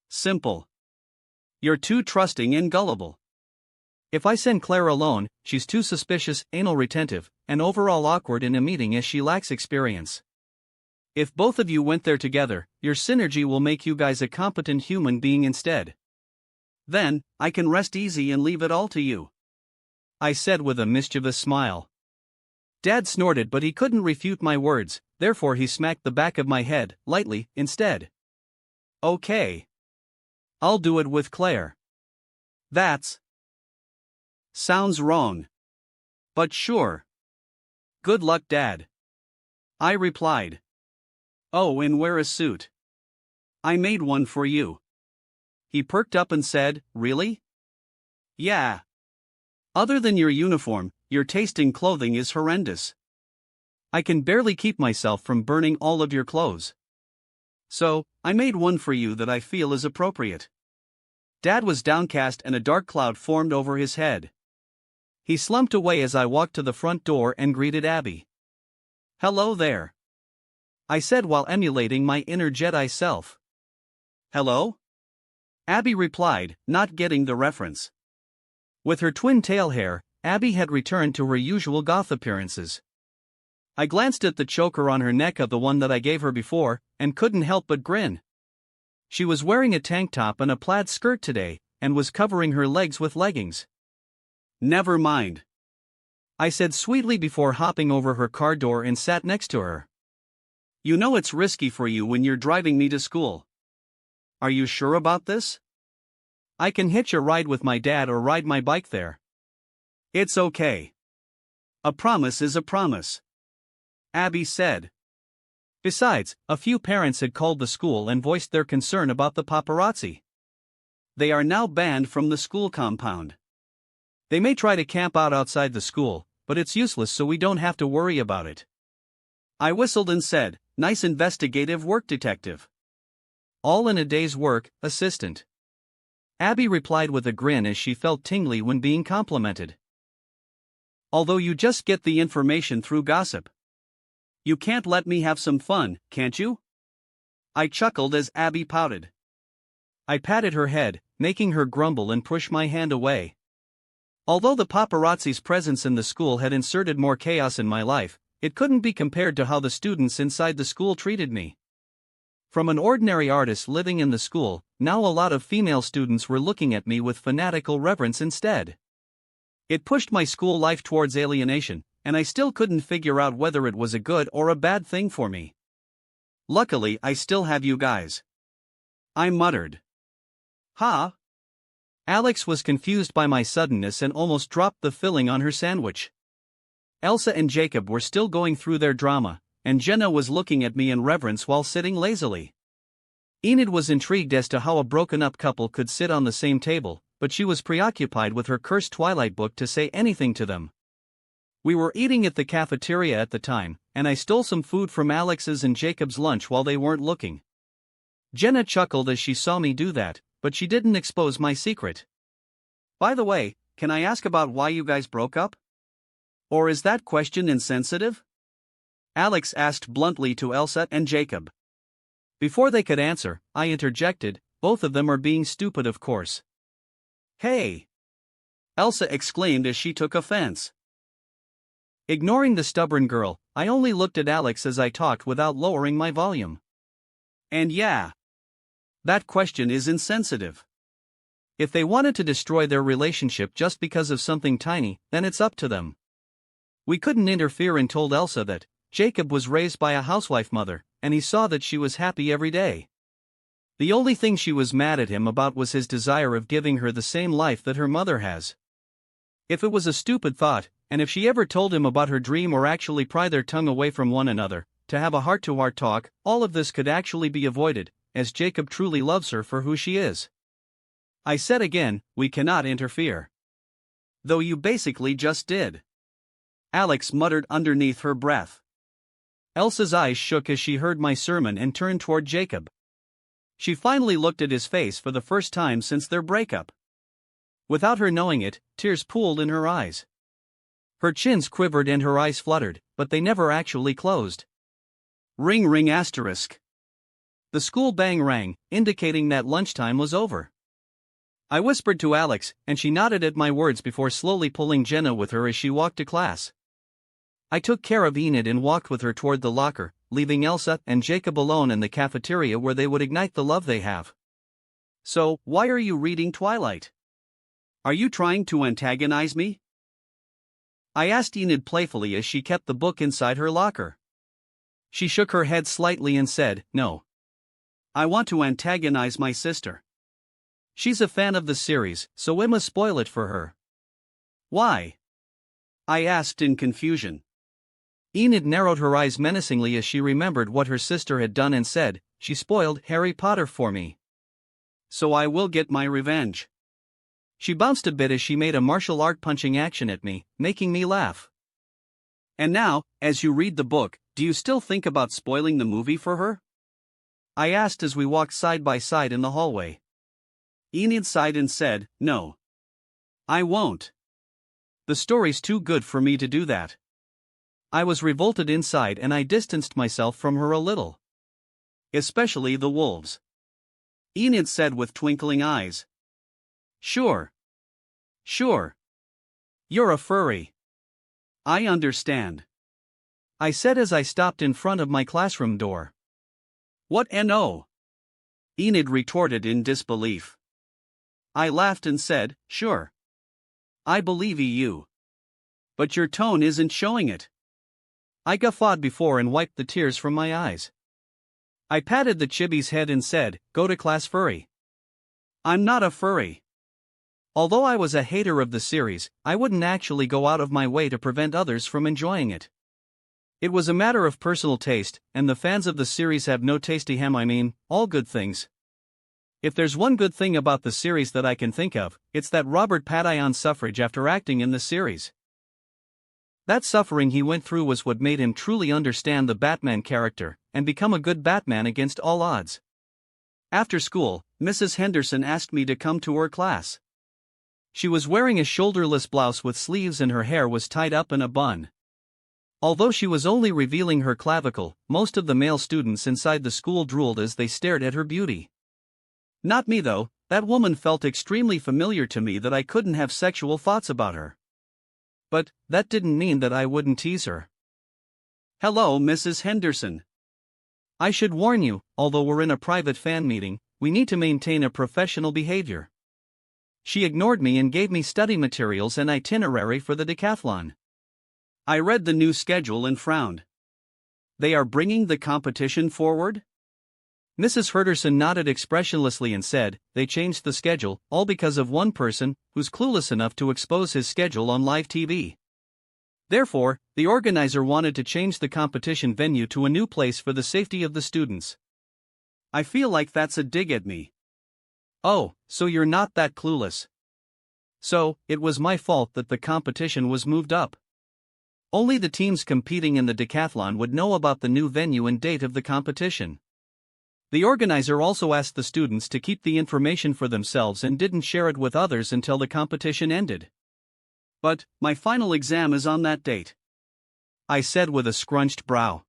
Simple. You're too trusting and gullible. If I send Claire alone, she's too suspicious, anal retentive, and overall awkward in a meeting as she lacks experience. If both of you went there together, your synergy will make you guys a competent human being instead. Then, I can rest easy and leave it all to you. I said with a mischievous smile. Dad snorted, but he couldn't refute my words, therefore he smacked the back of my head, lightly, instead. Okay. I'll do it with Claire. Sounds wrong. But sure. Good luck, Dad. I replied. Oh, and wear a suit. I made one for you. He perked up and said, really? Yeah. Other than your uniform, your taste in clothing is horrendous. I can barely keep myself from burning all of your clothes. So, I made one for you that I feel is appropriate. Dad was downcast and a dark cloud formed over his head. He slumped away as I walked to the front door and greeted Abby. Hello there. I said while emulating my inner Jedi self. Hello? Abby replied, not getting the reference. With her twin tail hair, Abby had returned to her usual goth appearances. I glanced at the choker on her neck of the one that I gave her before, and couldn't help but grin. She was wearing a tank top and a plaid skirt today, and was covering her legs with leggings. Never mind. I said sweetly before hopping over her car door and sat next to her. You know it's risky for you when you're driving me to school. Are you sure about this? I can hitch a ride with my dad or ride my bike there. It's okay. A promise is a promise. Abby said. Besides, a few parents had called the school and voiced their concern about the paparazzi. They are now banned from the school compound. They may try to camp out outside the school, but it's useless, so we don't have to worry about it. I whistled and said, nice investigative work, detective. All in a day's work, assistant. Abby replied with a grin as she felt tingly when being complimented. Although you just get the information through gossip. You can't let me have some fun, can't you? I chuckled as Abby pouted. I patted her head, making her grumble and push my hand away. Although the paparazzi's presence in the school had inserted more chaos in my life, it couldn't be compared to how the students inside the school treated me. From an ordinary artist living in the school, now a lot of female students were looking at me with fanatical reverence instead. It pushed my school life towards alienation, and I still couldn't figure out whether it was a good or a bad thing for me. Luckily, I still have you guys. I muttered. Huh? Alex was confused by my suddenness and almost dropped the filling on her sandwich. Elsa and Jacob were still going through their drama, and Jenna was looking at me in reverence while sitting lazily. Enid was intrigued as to how a broken-up couple could sit on the same table, but she was preoccupied with her cursed Twilight book to say anything to them. We were eating at the cafeteria at the time, and I stole some food from Alex's and Jacob's lunch while they weren't looking. Jenna chuckled as she saw me do that, but she didn't expose my secret. By the way, can I ask about why you guys broke up? Or is that question insensitive? Alex asked bluntly to Elsa and Jacob. Before they could answer, I interjected, both of them are being stupid, of course. Hey! Elsa exclaimed as she took offense. Ignoring the stubborn girl, I only looked at Alex as I talked without lowering my volume. And yeah. That question is insensitive. If they wanted to destroy their relationship just because of something tiny, then it's up to them. We couldn't interfere and told Elsa that Jacob was raised by a housewife mother, and he saw that she was happy every day. The only thing she was mad at him about was his desire of giving her the same life that her mother has. If it was a stupid thought, and if she ever told him about her dream or actually pry their tongue away from one another, to have a heart-to-heart talk. All of this could actually be avoided, as Jacob truly loves her for who she is. I said again, we cannot interfere. Though you basically just did. Alex muttered underneath her breath. Elsa's eyes shook as she heard my sermon and turned toward Jacob. She finally looked at his face for the first time since their breakup. Without her knowing it, tears pooled in her eyes. Her chins quivered and her eyes fluttered, but they never actually closed. Ring ring asterisk. The school bang rang, indicating that lunchtime was over. I whispered to Alex, and she nodded at my words before slowly pulling Jenna with her as she walked to class. I took care of Enid and walked with her toward the locker, leaving Elsa and Jacob alone in the cafeteria where they would ignite the love they have. So, why are you reading Twilight? Are you trying to antagonize me? I asked Enid playfully as she kept the book inside her locker. She shook her head slightly and said, no. I want to antagonize my sister. She's a fan of the series, so I must spoil it for her. Why? I asked in confusion. Enid narrowed her eyes menacingly as she remembered what her sister had done and said, she spoiled Harry Potter for me. So I will get my revenge. She bounced a bit as she made a martial art punching action at me, making me laugh. And now, as you read the book, do you still think about spoiling the movie for her? I asked as we walked side by side in the hallway. Enid sighed and said, no. I won't. The story's too good for me to do that. I was revolted inside and I distanced myself from her a little. Especially the wolves. Enid said with twinkling eyes. Sure. Sure. You're a furry. I understand. I said as I stopped in front of my classroom door. What no? Enid retorted in disbelief. I laughed and said, sure. I believe you. But your tone isn't showing it. I guffawed before and wiped the tears from my eyes. I patted the chibi's head and said, go to class, furry. I'm not a furry. Although I was a hater of the series, I wouldn't actually go out of my way to prevent others from enjoying it. It was a matter of personal taste, and the fans of the series have no tasty all good things. If there's one good thing about the series that I can think of, it's that Robert Pattinson suffrage after acting in the series. That suffering he went through was what made him truly understand the Batman character, and become a good Batman against all odds. After school, Mrs. Henderson asked me to come to her class. She was wearing a shoulderless blouse with sleeves and her hair was tied up in a bun. Although she was only revealing her clavicle, most of the male students inside the school drooled as they stared at her beauty. Not me though, that woman felt extremely familiar to me that I couldn't have sexual thoughts about her. But, that didn't mean that I wouldn't tease her. Hello, Mrs. Henderson. I should warn you, although we're in a private fan meeting, we need to maintain a professional behavior. She ignored me and gave me study materials and itinerary for the decathlon. I read the new schedule and frowned. They are bringing the competition forward? Mrs. Henderson nodded expressionlessly and said, they changed the schedule, all because of one person, who's clueless enough to expose his schedule on live TV. Therefore, the organizer wanted to change the competition venue to a new place for the safety of the students. I feel like that's a dig at me. Oh, so you're not that clueless. So, it was my fault that the competition was moved up. Only the teams competing in the decathlon would know about the new venue and date of the competition. The organizer also asked the students to keep the information for themselves and didn't share it with others until the competition ended. But, my final exam is on that date, I said with a scrunched brow.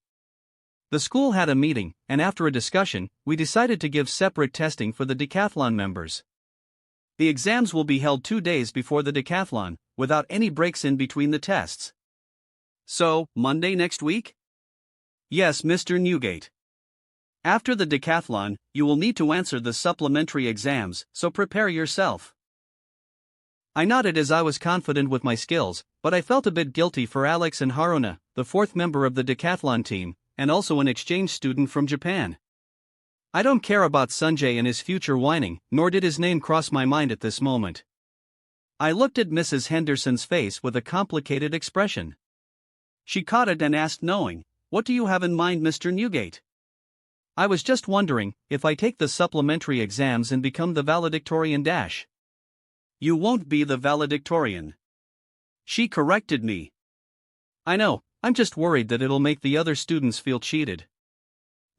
The school had a meeting, and after a discussion, we decided to give separate testing for the decathlon members. The exams will be held 2 days before the decathlon, without any breaks in between the tests. So, Monday next week? Yes, Mr. Newgate. After the decathlon, you will need to answer the supplementary exams, so prepare yourself. I nodded as I was confident with my skills, but I felt a bit guilty for Alex and Haruna, the fourth member of the decathlon team, and also an exchange student from Japan. I don't care about Sanjay and his future whining, nor did his name cross my mind at this moment. I looked at Mrs. Henderson's face with a complicated expression. She caught it and asked knowing, What do you have in mind, Mr. Newgate? I was just wondering, if I take the supplementary exams and become the valedictorian dash. You won't be the valedictorian. She corrected me. I know, I'm just worried that it'll make the other students feel cheated.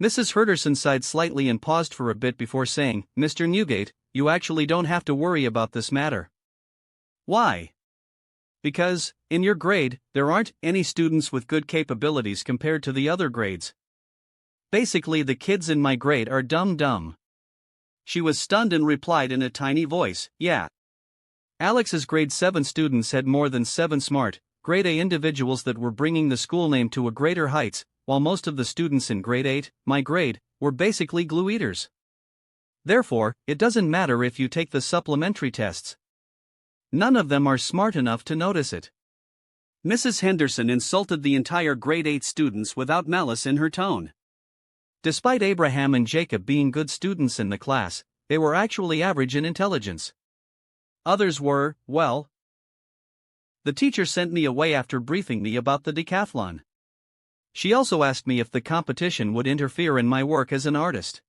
Mrs. Herderson sighed slightly and paused for a bit before saying, Mr. Newgate, you actually don't have to worry about this matter. Why? Because, in your grade, there aren't any students with good capabilities compared to the other grades. Basically, the kids in my grade are dumb. She was stunned and replied in a tiny voice, yeah. Alex's grade 7 students had more than 7 smart, grade A individuals that were bringing the school name to a greater heights, while most of the students in grade 8, my grade, were basically glue eaters. Therefore, it doesn't matter if you take the supplementary tests. None of them are smart enough to notice it. Mrs. Henderson insulted the entire grade 8 students without malice in her tone. Despite Abraham and Jacob being good students in the class, they were actually average in intelligence. Others were, well. The teacher sent me away after briefing me about the decathlon. She also asked me if the competition would interfere in my work as an artist.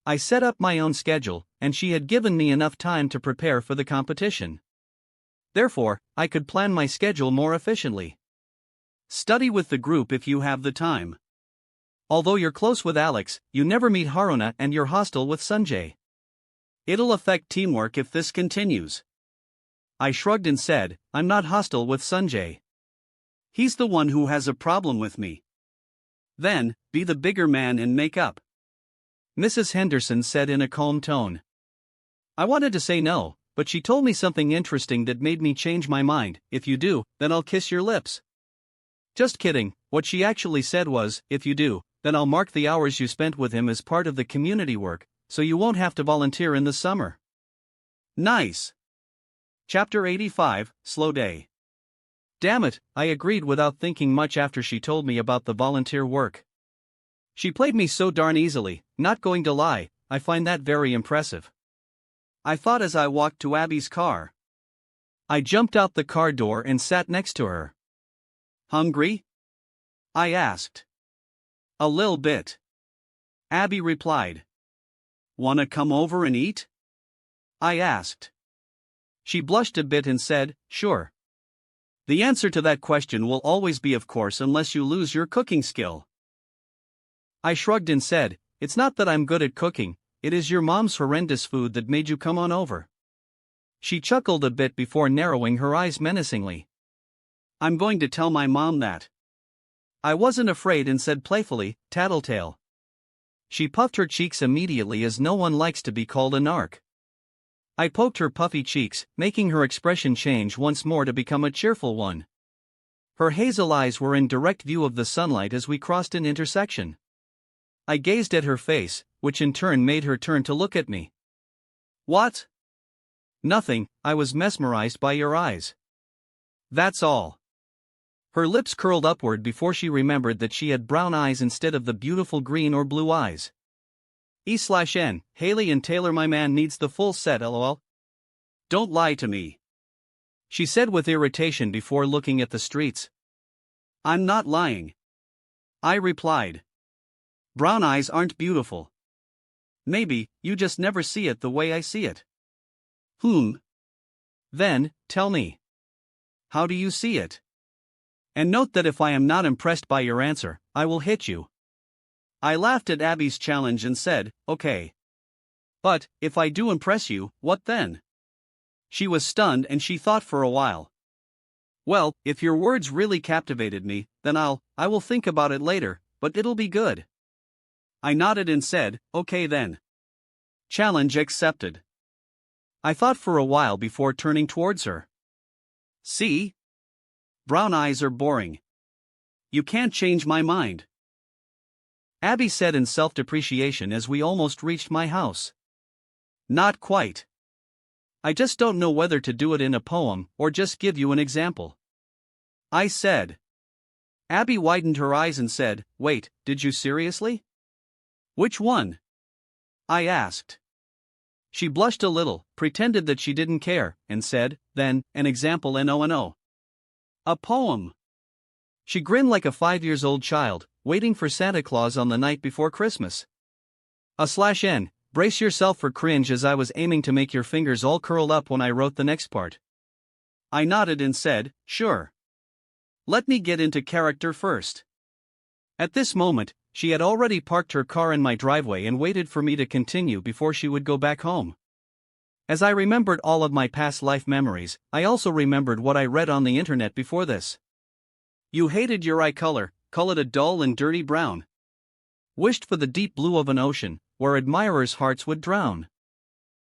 I set up my own schedule, and she had given me enough time to prepare for the competition. Therefore, I could plan my schedule more efficiently. Study with the group if you have the time. Although you're close with Alex, you never meet Haruna and you're hostile with Sanjay. It'll affect teamwork if this continues. I shrugged and said, I'm not hostile with Sanjay. He's the one who has a problem with me. Then, be the bigger man and make up. Mrs. Henderson said in a calm tone. I wanted to say no, but she told me something interesting that made me change my mind. If you do, then I'll kiss your lips. Just kidding, what she actually said was, if you do, then I'll mark the hours you spent with him as part of the community work, so you won't have to volunteer in the summer. Nice. Chapter 85, Slow Day. Damn it, I agreed without thinking much after she told me about the volunteer work. She played me so darn easily, not going to lie, I find that very impressive. I thought as I walked to Abby's car. I jumped out the car door and sat next to her. Hungry? I asked. A little bit. Abby replied. Wanna come over and eat? I asked. She blushed a bit and said, sure. The answer to that question will always be of course unless you lose your cooking skill. I shrugged and said, it's not that I'm good at cooking, it is your mom's horrendous food that made you come on over. She chuckled a bit before narrowing her eyes menacingly. I'm going to tell my mom that. I wasn't afraid and said playfully, tattletale. She puffed her cheeks immediately as no one likes to be called a narc. I poked her puffy cheeks, making her expression change once more to become a cheerful one. Her hazel eyes were in direct view of the sunlight as we crossed an intersection. I gazed at her face, which in turn made her turn to look at me. What? Nothing, I was mesmerized by your eyes. That's all. Her lips curled upward before she remembered that she had brown eyes instead of the beautiful green or blue eyes. E/N, Haley and Taylor, my man needs the full set, lol. Don't lie to me. She said with irritation before looking at the streets. I'm not lying. I replied. Brown eyes aren't beautiful. Maybe, you just never see it the way I see it. Then, tell me. How do you see it? And note that if I am not impressed by your answer, I will hit you. I laughed at Abby's challenge and said, okay. But, if I do impress you, what then? She was stunned and she thought for a while. Well, if your words really captivated me, then I will think about it later, but it'll be good. I nodded and said, okay then. Challenge accepted. I thought for a while before turning towards her. See? Brown eyes are boring. You can't change my mind. Abby said in self-depreciation as we almost reached my house. Not quite. I just don't know whether to do it in a poem or just give you an example. I said. Abby widened her eyes and said, wait, did you seriously? Which one? I asked. She blushed a little, pretended that she didn't care, and said, then, an example no. A poem. She grinned like a 5-year-old child, waiting for Santa Claus on the night before Christmas. /n, brace yourself for cringe as I was aiming to make your fingers all curl up when I wrote the next part. I nodded and said, sure. Let me get into character first. At this moment, she had already parked her car in my driveway and waited for me to continue before she would go back home. As I remembered all of my past life memories, I also remembered what I read on the internet before this. You hated your eye color, call it a dull and dirty brown. Wished for the deep blue of an ocean, where admirers' hearts would drown.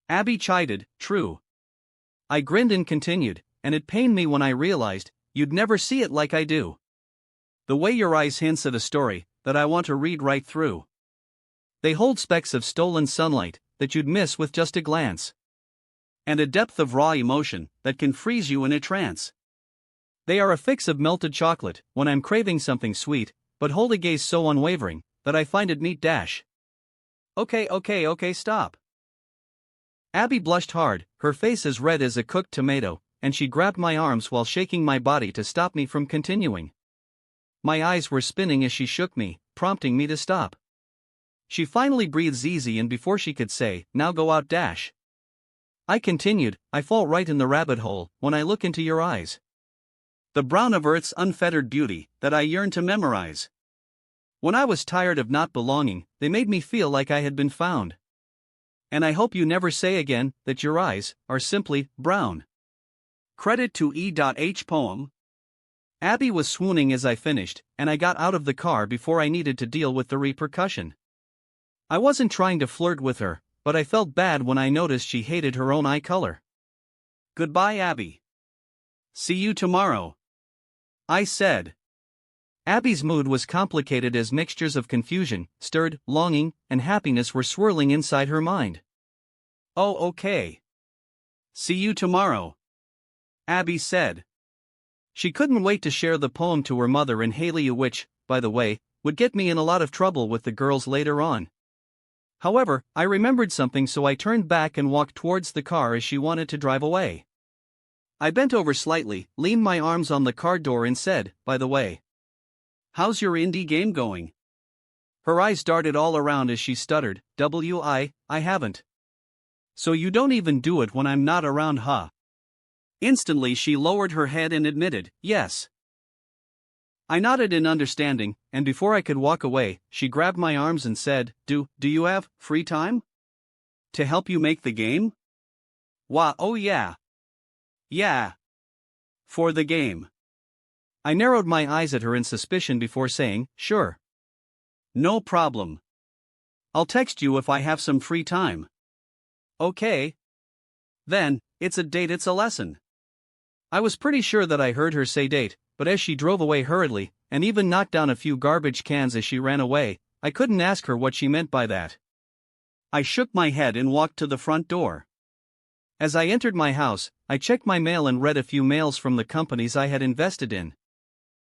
Abby chided, true. I grinned and continued, and it pained me when I realized, you'd never see it like I do. The way your eyes hints at a story, that I want to read right through. They hold specks of stolen sunlight, that you'd miss with just a glance. And a depth of raw emotion, that can freeze you in a trance. They are a fix of melted chocolate, when I'm craving something sweet, but hold a gaze so unwavering, that I find it neat dash. Okay, stop. Abby blushed hard, her face as red as a cooked tomato, and she grabbed my arms while shaking my body to stop me from continuing. My eyes were spinning as she shook me, prompting me to stop. She finally breathes easy, and before she could say, now go out dash. I continued, I fall right in the rabbit hole when I look into your eyes. The brown of Earth's unfettered beauty, that I yearn to memorize. When I was tired of not belonging, they made me feel like I had been found. And I hope you never say again that your eyes are simply brown. Credit to E.H. poem. Abby was swooning as I finished, and I got out of the car before I needed to deal with the repercussion. I wasn't trying to flirt with her, but I felt bad when I noticed she hated her own eye color. Goodbye, Abby. See you tomorrow, I said. Abby's mood was complicated as mixtures of confusion, stirred, longing, and happiness were swirling inside her mind. Oh, okay. See you tomorrow, Abby said. She couldn't wait to share the poem to her mother and Haley, which, by the way, would get me in a lot of trouble with the girls later on. However, I remembered something, so I turned back and walked towards the car as she wanted to drive away. I bent over slightly, leaned my arms on the car door and said, by the way, how's your indie game going? Her eyes darted all around as she stuttered, I haven't. So you don't even do it when I'm not around, huh? Instantly she lowered her head and admitted, yes. I nodded in understanding, and before I could walk away, she grabbed my arms and said, Do you have free time? To help you make the game? Why, oh yeah. Yeah. For the game. I narrowed my eyes at her in suspicion before saying, sure. No problem. I'll text you if I have some free time. Okay. Then, it's a date, it's a lesson. I was pretty sure that I heard her say date, but as she drove away hurriedly, and even knocked down a few garbage cans as she ran away, I couldn't ask her what she meant by that. I shook my head and walked to the front door. As I entered my house, I checked my mail and read a few mails from the companies I had invested in.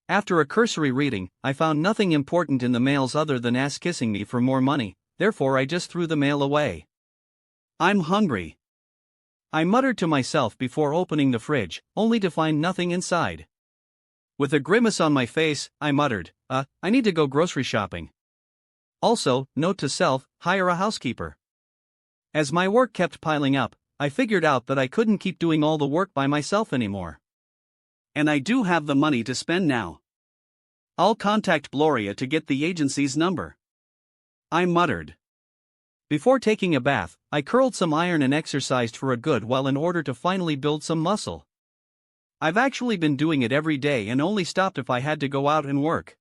After a cursory reading, I found nothing important in the mails other than ass kissing me for more money, therefore I just threw the mail away. I'm hungry, I muttered to myself before opening the fridge, only to find nothing inside. With a grimace on my face, I muttered, I need to go grocery shopping. Also, note to self, hire a housekeeper. As my work kept piling up, I figured out that I couldn't keep doing all the work by myself anymore. And I do have the money to spend now. I'll contact Gloria to get the agency's number, I muttered. Before taking a bath, I curled some iron and exercised for a good while in order to finally build some muscle. I've actually been doing it every day and only stopped if I had to go out and work.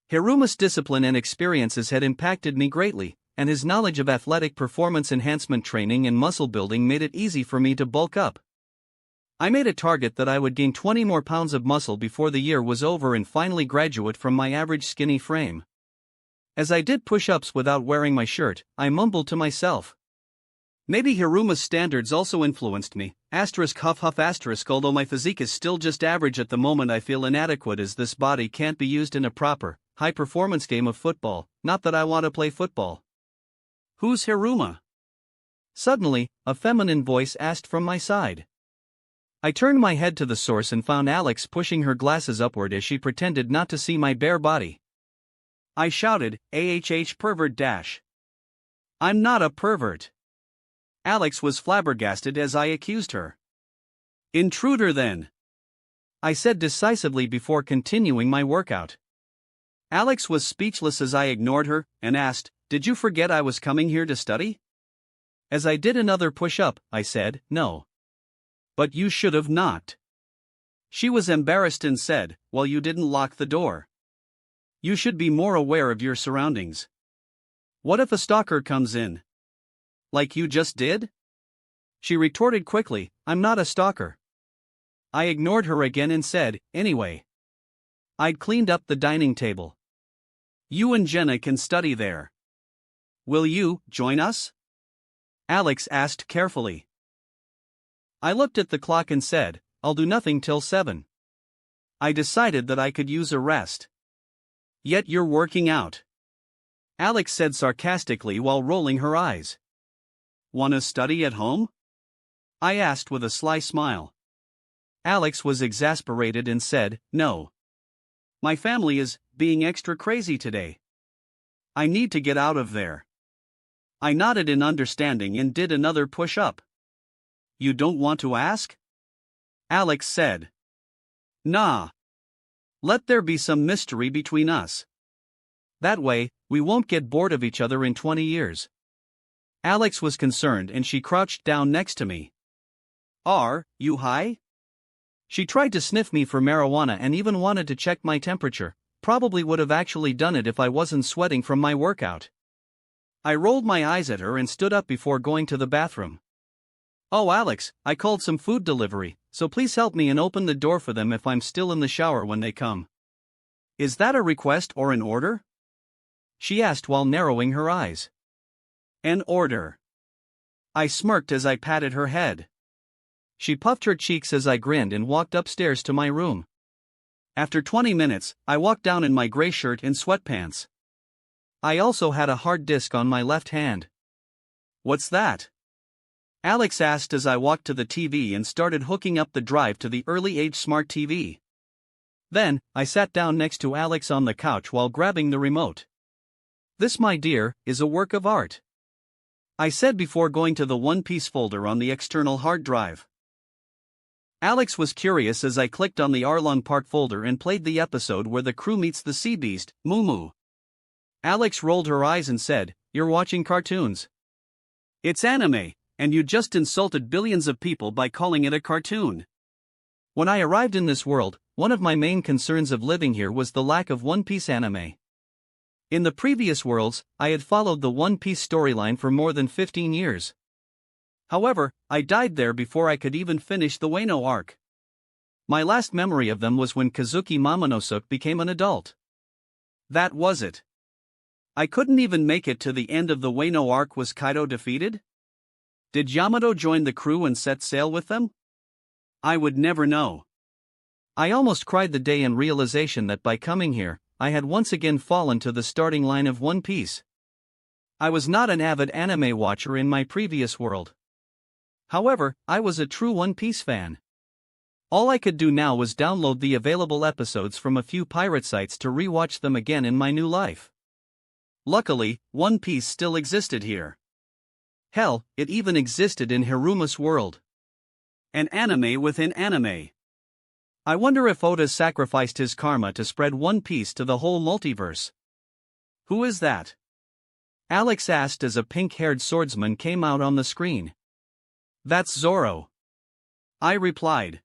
Hiruma's discipline and experiences had impacted me greatly, and his knowledge of athletic performance enhancement training and muscle building made it easy for me to bulk up. I made a target that I would gain 20 more pounds of muscle before the year was over and finally graduate from my average skinny frame. As I did push-ups without wearing my shirt, I mumbled to myself. Maybe Hiruma's standards also influenced me, *huff, although my physique is still just average at the moment. I feel inadequate as this body can't be used in a proper, high-performance game of football, not that I want to play football. Who's Hiruma? Suddenly, a feminine voice asked from my side. I turned my head to the source and found Alex pushing her glasses upward as she pretended not to see my bare body. I shouted, pervert dash. I'm not a pervert. Alex was flabbergasted as I accused her. Intruder then, I said decisively before continuing my workout. Alex was speechless as I ignored her and asked, "Did you forget I was coming here to study?" As I did another push-up, I said, "No." But you should have knocked. She was embarrassed and said, "Well, you didn't lock the door. You should be more aware of your surroundings. What if a stalker comes in? Like you just did?" She retorted quickly, "I'm not a stalker." I ignored her again and said, "Anyway, I'd cleaned up the dining table. You and Jenna can study there. Will you join us?" Alex asked carefully. I looked at the clock and said, "I'll do nothing till 7. I decided that I could use a rest." "Yet you're working out," Alex said sarcastically while rolling her eyes. "Wanna study at home?" I asked with a sly smile. Alex was exasperated and said, "No. My family is being extra crazy today. I need to get out of there." I nodded in understanding and did another push-up. "You don't want to ask?" Alex said. "Nah. Let there be some mystery between us. That way, we won't get bored of each other in 20 years. Alex was concerned and she crouched down next to me. "Are you high?" She tried to sniff me for marijuana and even wanted to check my temperature. Probably would have actually done it if I wasn't sweating from my workout. I rolled my eyes at her and stood up before going to the bathroom. "Oh, Alex, I called some food delivery, so please help me and open the door for them if I'm still in the shower when they come." "Is that a request or an order?" she asked while narrowing her eyes. "An order." I smirked as I patted her head. She puffed her cheeks as I grinned and walked upstairs to my room. After 20 minutes, I walked down in my gray shirt and sweatpants. I also had a hard disk on my left hand. "What's that?" Alex asked as I walked to the TV and started hooking up the drive to the early-age smart TV. Then, I sat down next to Alex on the couch while grabbing the remote. "This, my dear, is a work of art," I said before going to the One Piece folder on the external hard drive. Alex was curious as I clicked on the Arlong Park folder and played the episode where the crew meets the sea beast, Moo. Alex rolled her eyes and said, "You're watching cartoons. It's anime, and you just insulted billions of people by calling it a cartoon." When I arrived in this world, one of my main concerns of living here was the lack of One Piece anime. In the previous worlds, I had followed the One Piece storyline for more than 15 years. However, I died there before I could even finish the Wano arc. My last memory of them was when Kazuki Momonosuke became an adult. That was it. I couldn't even make it to the end of the Wano arc. Was Kaido defeated? Did Yamato join the crew and set sail with them? I would never know. I almost cried the day in realization that by coming here, I had once again fallen to the starting line of One Piece. I was not an avid anime watcher in my previous world. However, I was a true One Piece fan. All I could do now was download the available episodes from a few pirate sites to rewatch them again in my new life. Luckily, One Piece still existed here. Hell, it even existed in Hiruma's world. An anime within anime. I wonder if Oda sacrificed his karma to spread One Piece to the whole multiverse. "Who is that?" Alex asked as a pink-haired swordsman came out on the screen. "That's Zoro," I replied.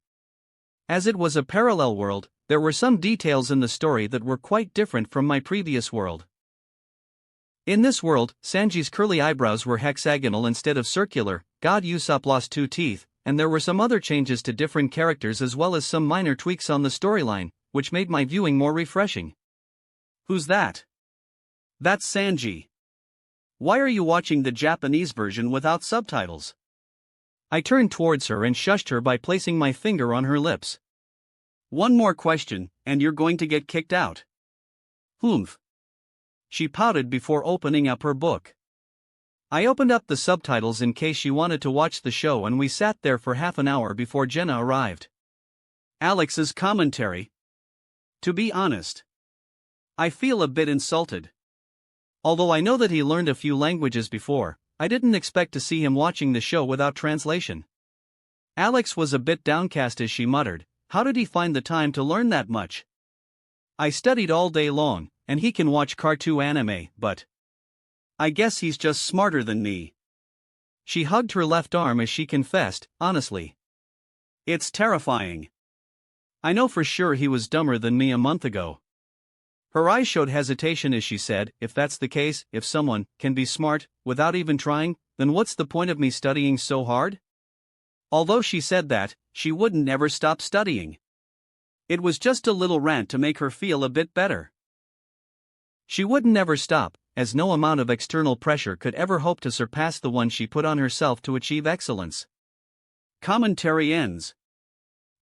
As it was a parallel world, there were some details in the story that were quite different from my previous world. In this world, Sanji's curly eyebrows were hexagonal instead of circular, God Usopp lost 2 teeth, and there were some other changes to different characters as well as some minor tweaks on the storyline, which made my viewing more refreshing. "Who's that?" "That's Sanji." "Why are you watching the Japanese version without subtitles?" I turned towards her and shushed her by placing my finger on her lips. "One more question, and you're going to get kicked out." "Humph." She pouted before opening up her book. I opened up the subtitles in case she wanted to watch the show, and we sat there for half an hour before Jenna arrived. Alex's commentary. To be honest, I feel a bit insulted. Although I know that he learned a few languages before, I didn't expect to see him watching the show without translation. Alex was a bit downcast as she muttered, "How did he find the time to learn that much? I studied all day long, and he can watch cartoon anime, but I guess he's just smarter than me." She hugged her left arm as she confessed, honestly. "It's terrifying. I know for sure he was dumber than me a month ago." Her eyes showed hesitation as she said, "If that's the case, if someone can be smart without even trying, then what's the point of me studying so hard?" Although she said that, she wouldn't ever stop studying. It was just a little rant to make her feel a bit better. She wouldn't ever stop, as no amount of external pressure could ever hope to surpass the one she put on herself to achieve excellence. Commentary ends.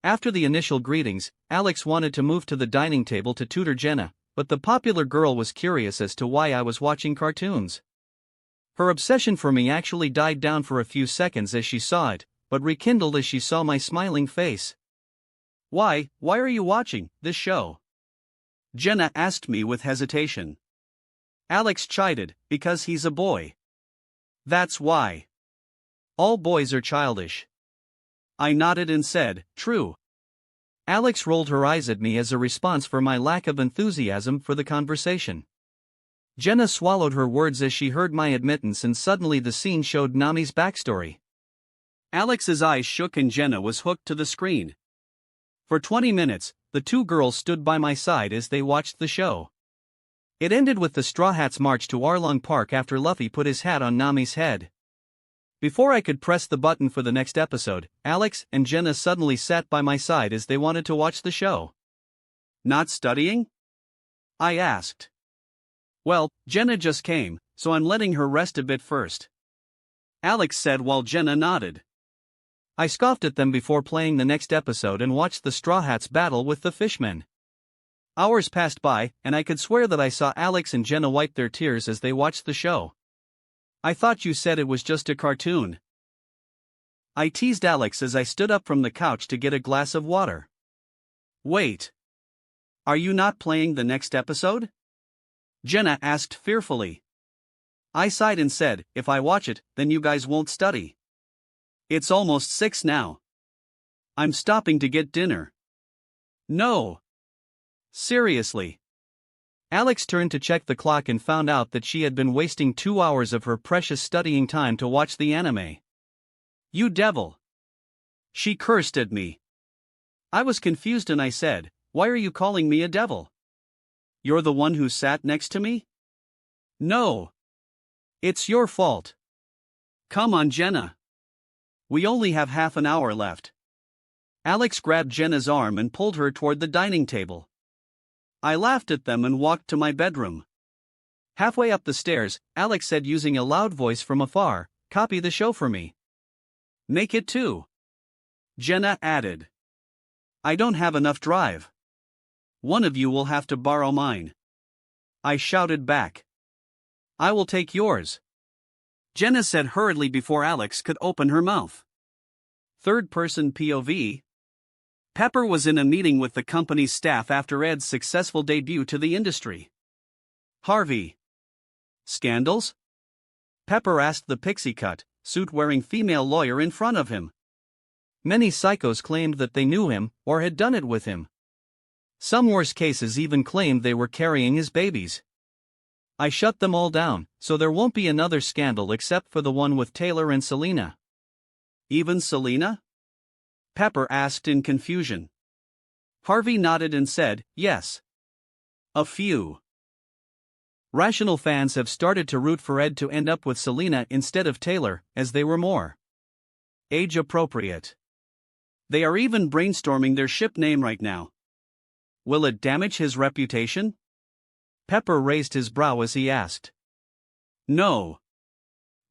After the initial greetings, Alex wanted to move to the dining table to tutor Jenna, but the popular girl was curious as to why I was watching cartoons. Her obsession for me actually died down for a few seconds as she saw it, but rekindled as she saw my smiling face. Why are you watching this show?" Jenna asked me with hesitation. Alex chided, "Because he's a boy. That's why. All boys are childish." I nodded and said, "True." Alex rolled her eyes at me as a response for my lack of enthusiasm for the conversation. Jenna swallowed her words as she heard my admittance, and suddenly the scene showed Nami's backstory. Alex's eyes shook and Jenna was hooked to the screen. For 20 minutes, the two girls stood by my side as they watched the show. It ended with the Straw Hats' march to Arlong Park after Luffy put his hat on Nami's head. Before I could press the button for the next episode, Alex and Jenna suddenly sat by my side as they wanted to watch the show. "Not studying?" I asked. "Well, Jenna just came, so I'm letting her rest a bit first," Alex said while Jenna nodded. I scoffed at them before playing the next episode and watched the Straw Hats battle with the Fishmen. Hours passed by, and I could swear that I saw Alex and Jenna wipe their tears as they watched the show. "I thought you said it was just a cartoon," I teased Alex as I stood up from the couch to get a glass of water. "Wait. Are you not playing the next episode?" Jenna asked fearfully. I sighed and said, "If I watch it, then you guys won't study. It's almost 6 now. I'm stopping to get dinner." "No. Seriously." Alex turned to check the clock and found out that she had been wasting 2 hours of her precious studying time to watch the anime. "You devil." She cursed at me. I was confused and I said, "Why are you calling me a devil? You're the one who sat next to me?" "No. It's your fault." "Come on, Jenna. We only have half an hour left." Alex grabbed Jenna's arm and pulled her toward the dining table. I laughed at them and walked to my bedroom. Halfway up the stairs, Alex said using a loud voice from afar, "Copy the show for me." "Make it 2. Jenna added. "I don't have enough drive. One of you will have to borrow mine." I shouted back. "I will take yours," Jenna said hurriedly before Alex could open her mouth. Third-person POV. Pepper was in a meeting with the company's staff after Ed's successful debut to the industry. Harvey. Scandals? Pepper asked the pixie-cut, suit-wearing female lawyer in front of him. Many psychos claimed that they knew him, or had done it with him. Some worse cases even claimed they were carrying his babies. I shut them all down, so there won't be another scandal except for the one with Taylor and Selena. Even Selena? Pepper asked in confusion. Harvey nodded and said, "Yes. A few." Rational fans have started to root for Ed to end up with Selena instead of Taylor, as they were more age-appropriate. They are even brainstorming their ship name right now. Will it damage his reputation? Pepper raised his brow as he asked. No.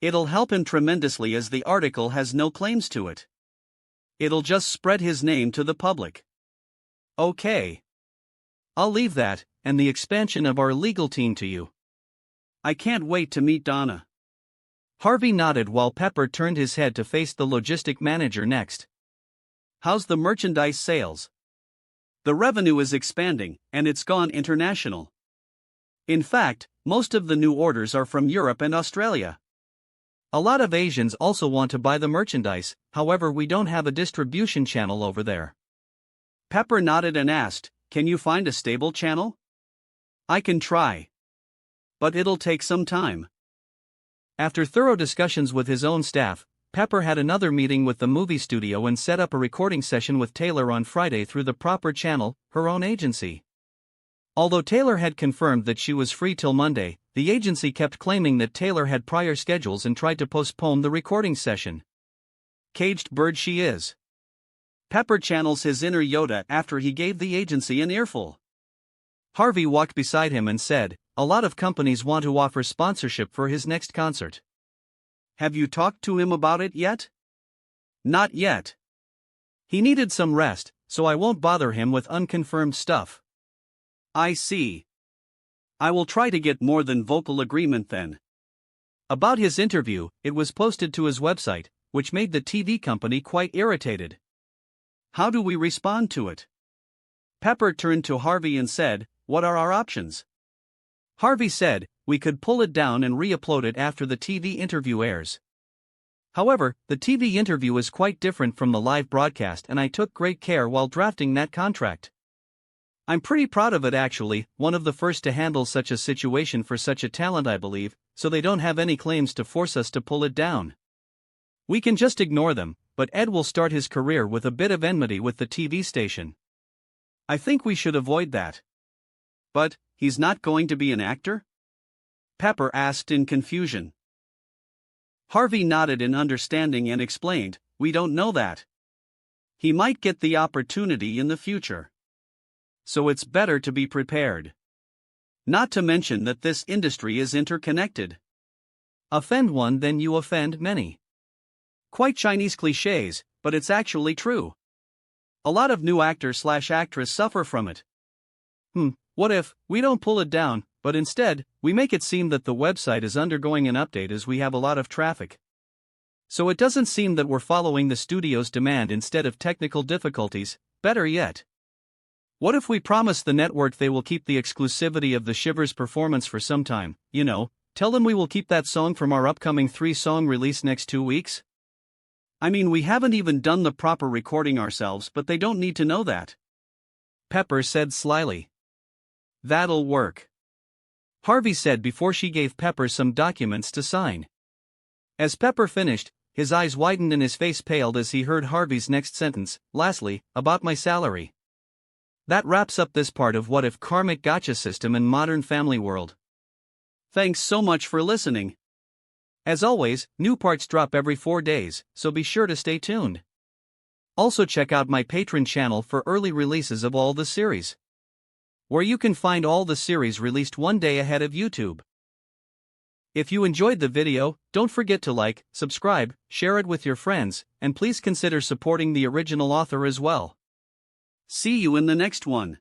It'll help him tremendously as the article has no claims to it. It'll just spread his name to the public. Okay. I'll leave that, and the expansion of our legal team to you. I can't wait to meet Donna. Harvey nodded while Pepper turned his head to face the logistic manager next. How's the merchandise sales? The revenue is expanding, and it's gone international. In fact, most of the new orders are from Europe and Australia. A lot of Asians also want to buy the merchandise, however we don't have a distribution channel over there. Pepper nodded and asked, "Can you find a stable channel?" "I can try. But it'll take some time." After thorough discussions with his own staff, Pepper had another meeting with the movie studio and set up a recording session with Taylor on Friday through the proper channel, her own agency. Although Taylor had confirmed that she was free till Monday, the agency kept claiming that Taylor had prior schedules and tried to postpone the recording session. Caged bird she is. Pepper channels his inner Yoda after he gave the agency an earful. Harvey walked beside him and said, "A lot of companies want to offer sponsorship for his next concert. Have you talked to him about it yet?" "Not yet. He needed some rest, so I won't bother him with unconfirmed stuff." "I see. I will try to get more than vocal agreement then." About his interview, it was posted to his website, which made the TV company quite irritated. "How do we respond to it?" Pepper turned to Harvey and said, "What are our options?" Harvey said, "We could pull it down and re-upload it after the TV interview airs. However, the TV interview is quite different from the live broadcast and I took great care while drafting that contract. I'm pretty proud of it actually, one of the first to handle such a situation for such a talent I believe, so they don't have any claims to force us to pull it down. We can just ignore them, but Ed will start his career with a bit of enmity with the TV station. I think we should avoid that." "But, he's not going to be an actor?" Pepper asked in confusion. Harvey nodded in understanding and explained, "We don't know that. He might get the opportunity in the future. So it's better to be prepared. Not to mention that this industry is interconnected. Offend one then you offend many." Quite Chinese cliches, but it's actually true. A lot of new actor/actress suffer from it. What if we don't pull it down, but instead, we make it seem that the website is undergoing an update as we have a lot of traffic? So it doesn't seem that we're following the studio's demand instead of technical difficulties. Better yet, what if we promise the network they will keep the exclusivity of the Shivers performance for some time, tell them we will keep that song from our upcoming 3-song release next 2 weeks? I mean, we haven't even done the proper recording ourselves, but they don't need to know that." Pepper said slyly. "That'll work," Harvey said before she gave Pepper some documents to sign. As Pepper finished, his eyes widened and his face paled as he heard Harvey's next sentence, "Lastly, about my salary." That wraps up this part of What If Karmic Gacha System in Modern Family World. Thanks so much for listening. As always, new parts drop every 4 days, so be sure to stay tuned. Also check out my Patreon channel for early releases of all the series, where you can find all the series released one day ahead of YouTube. If you enjoyed the video, don't forget to like, subscribe, share it with your friends, and please consider supporting the original author as well. See you in the next one.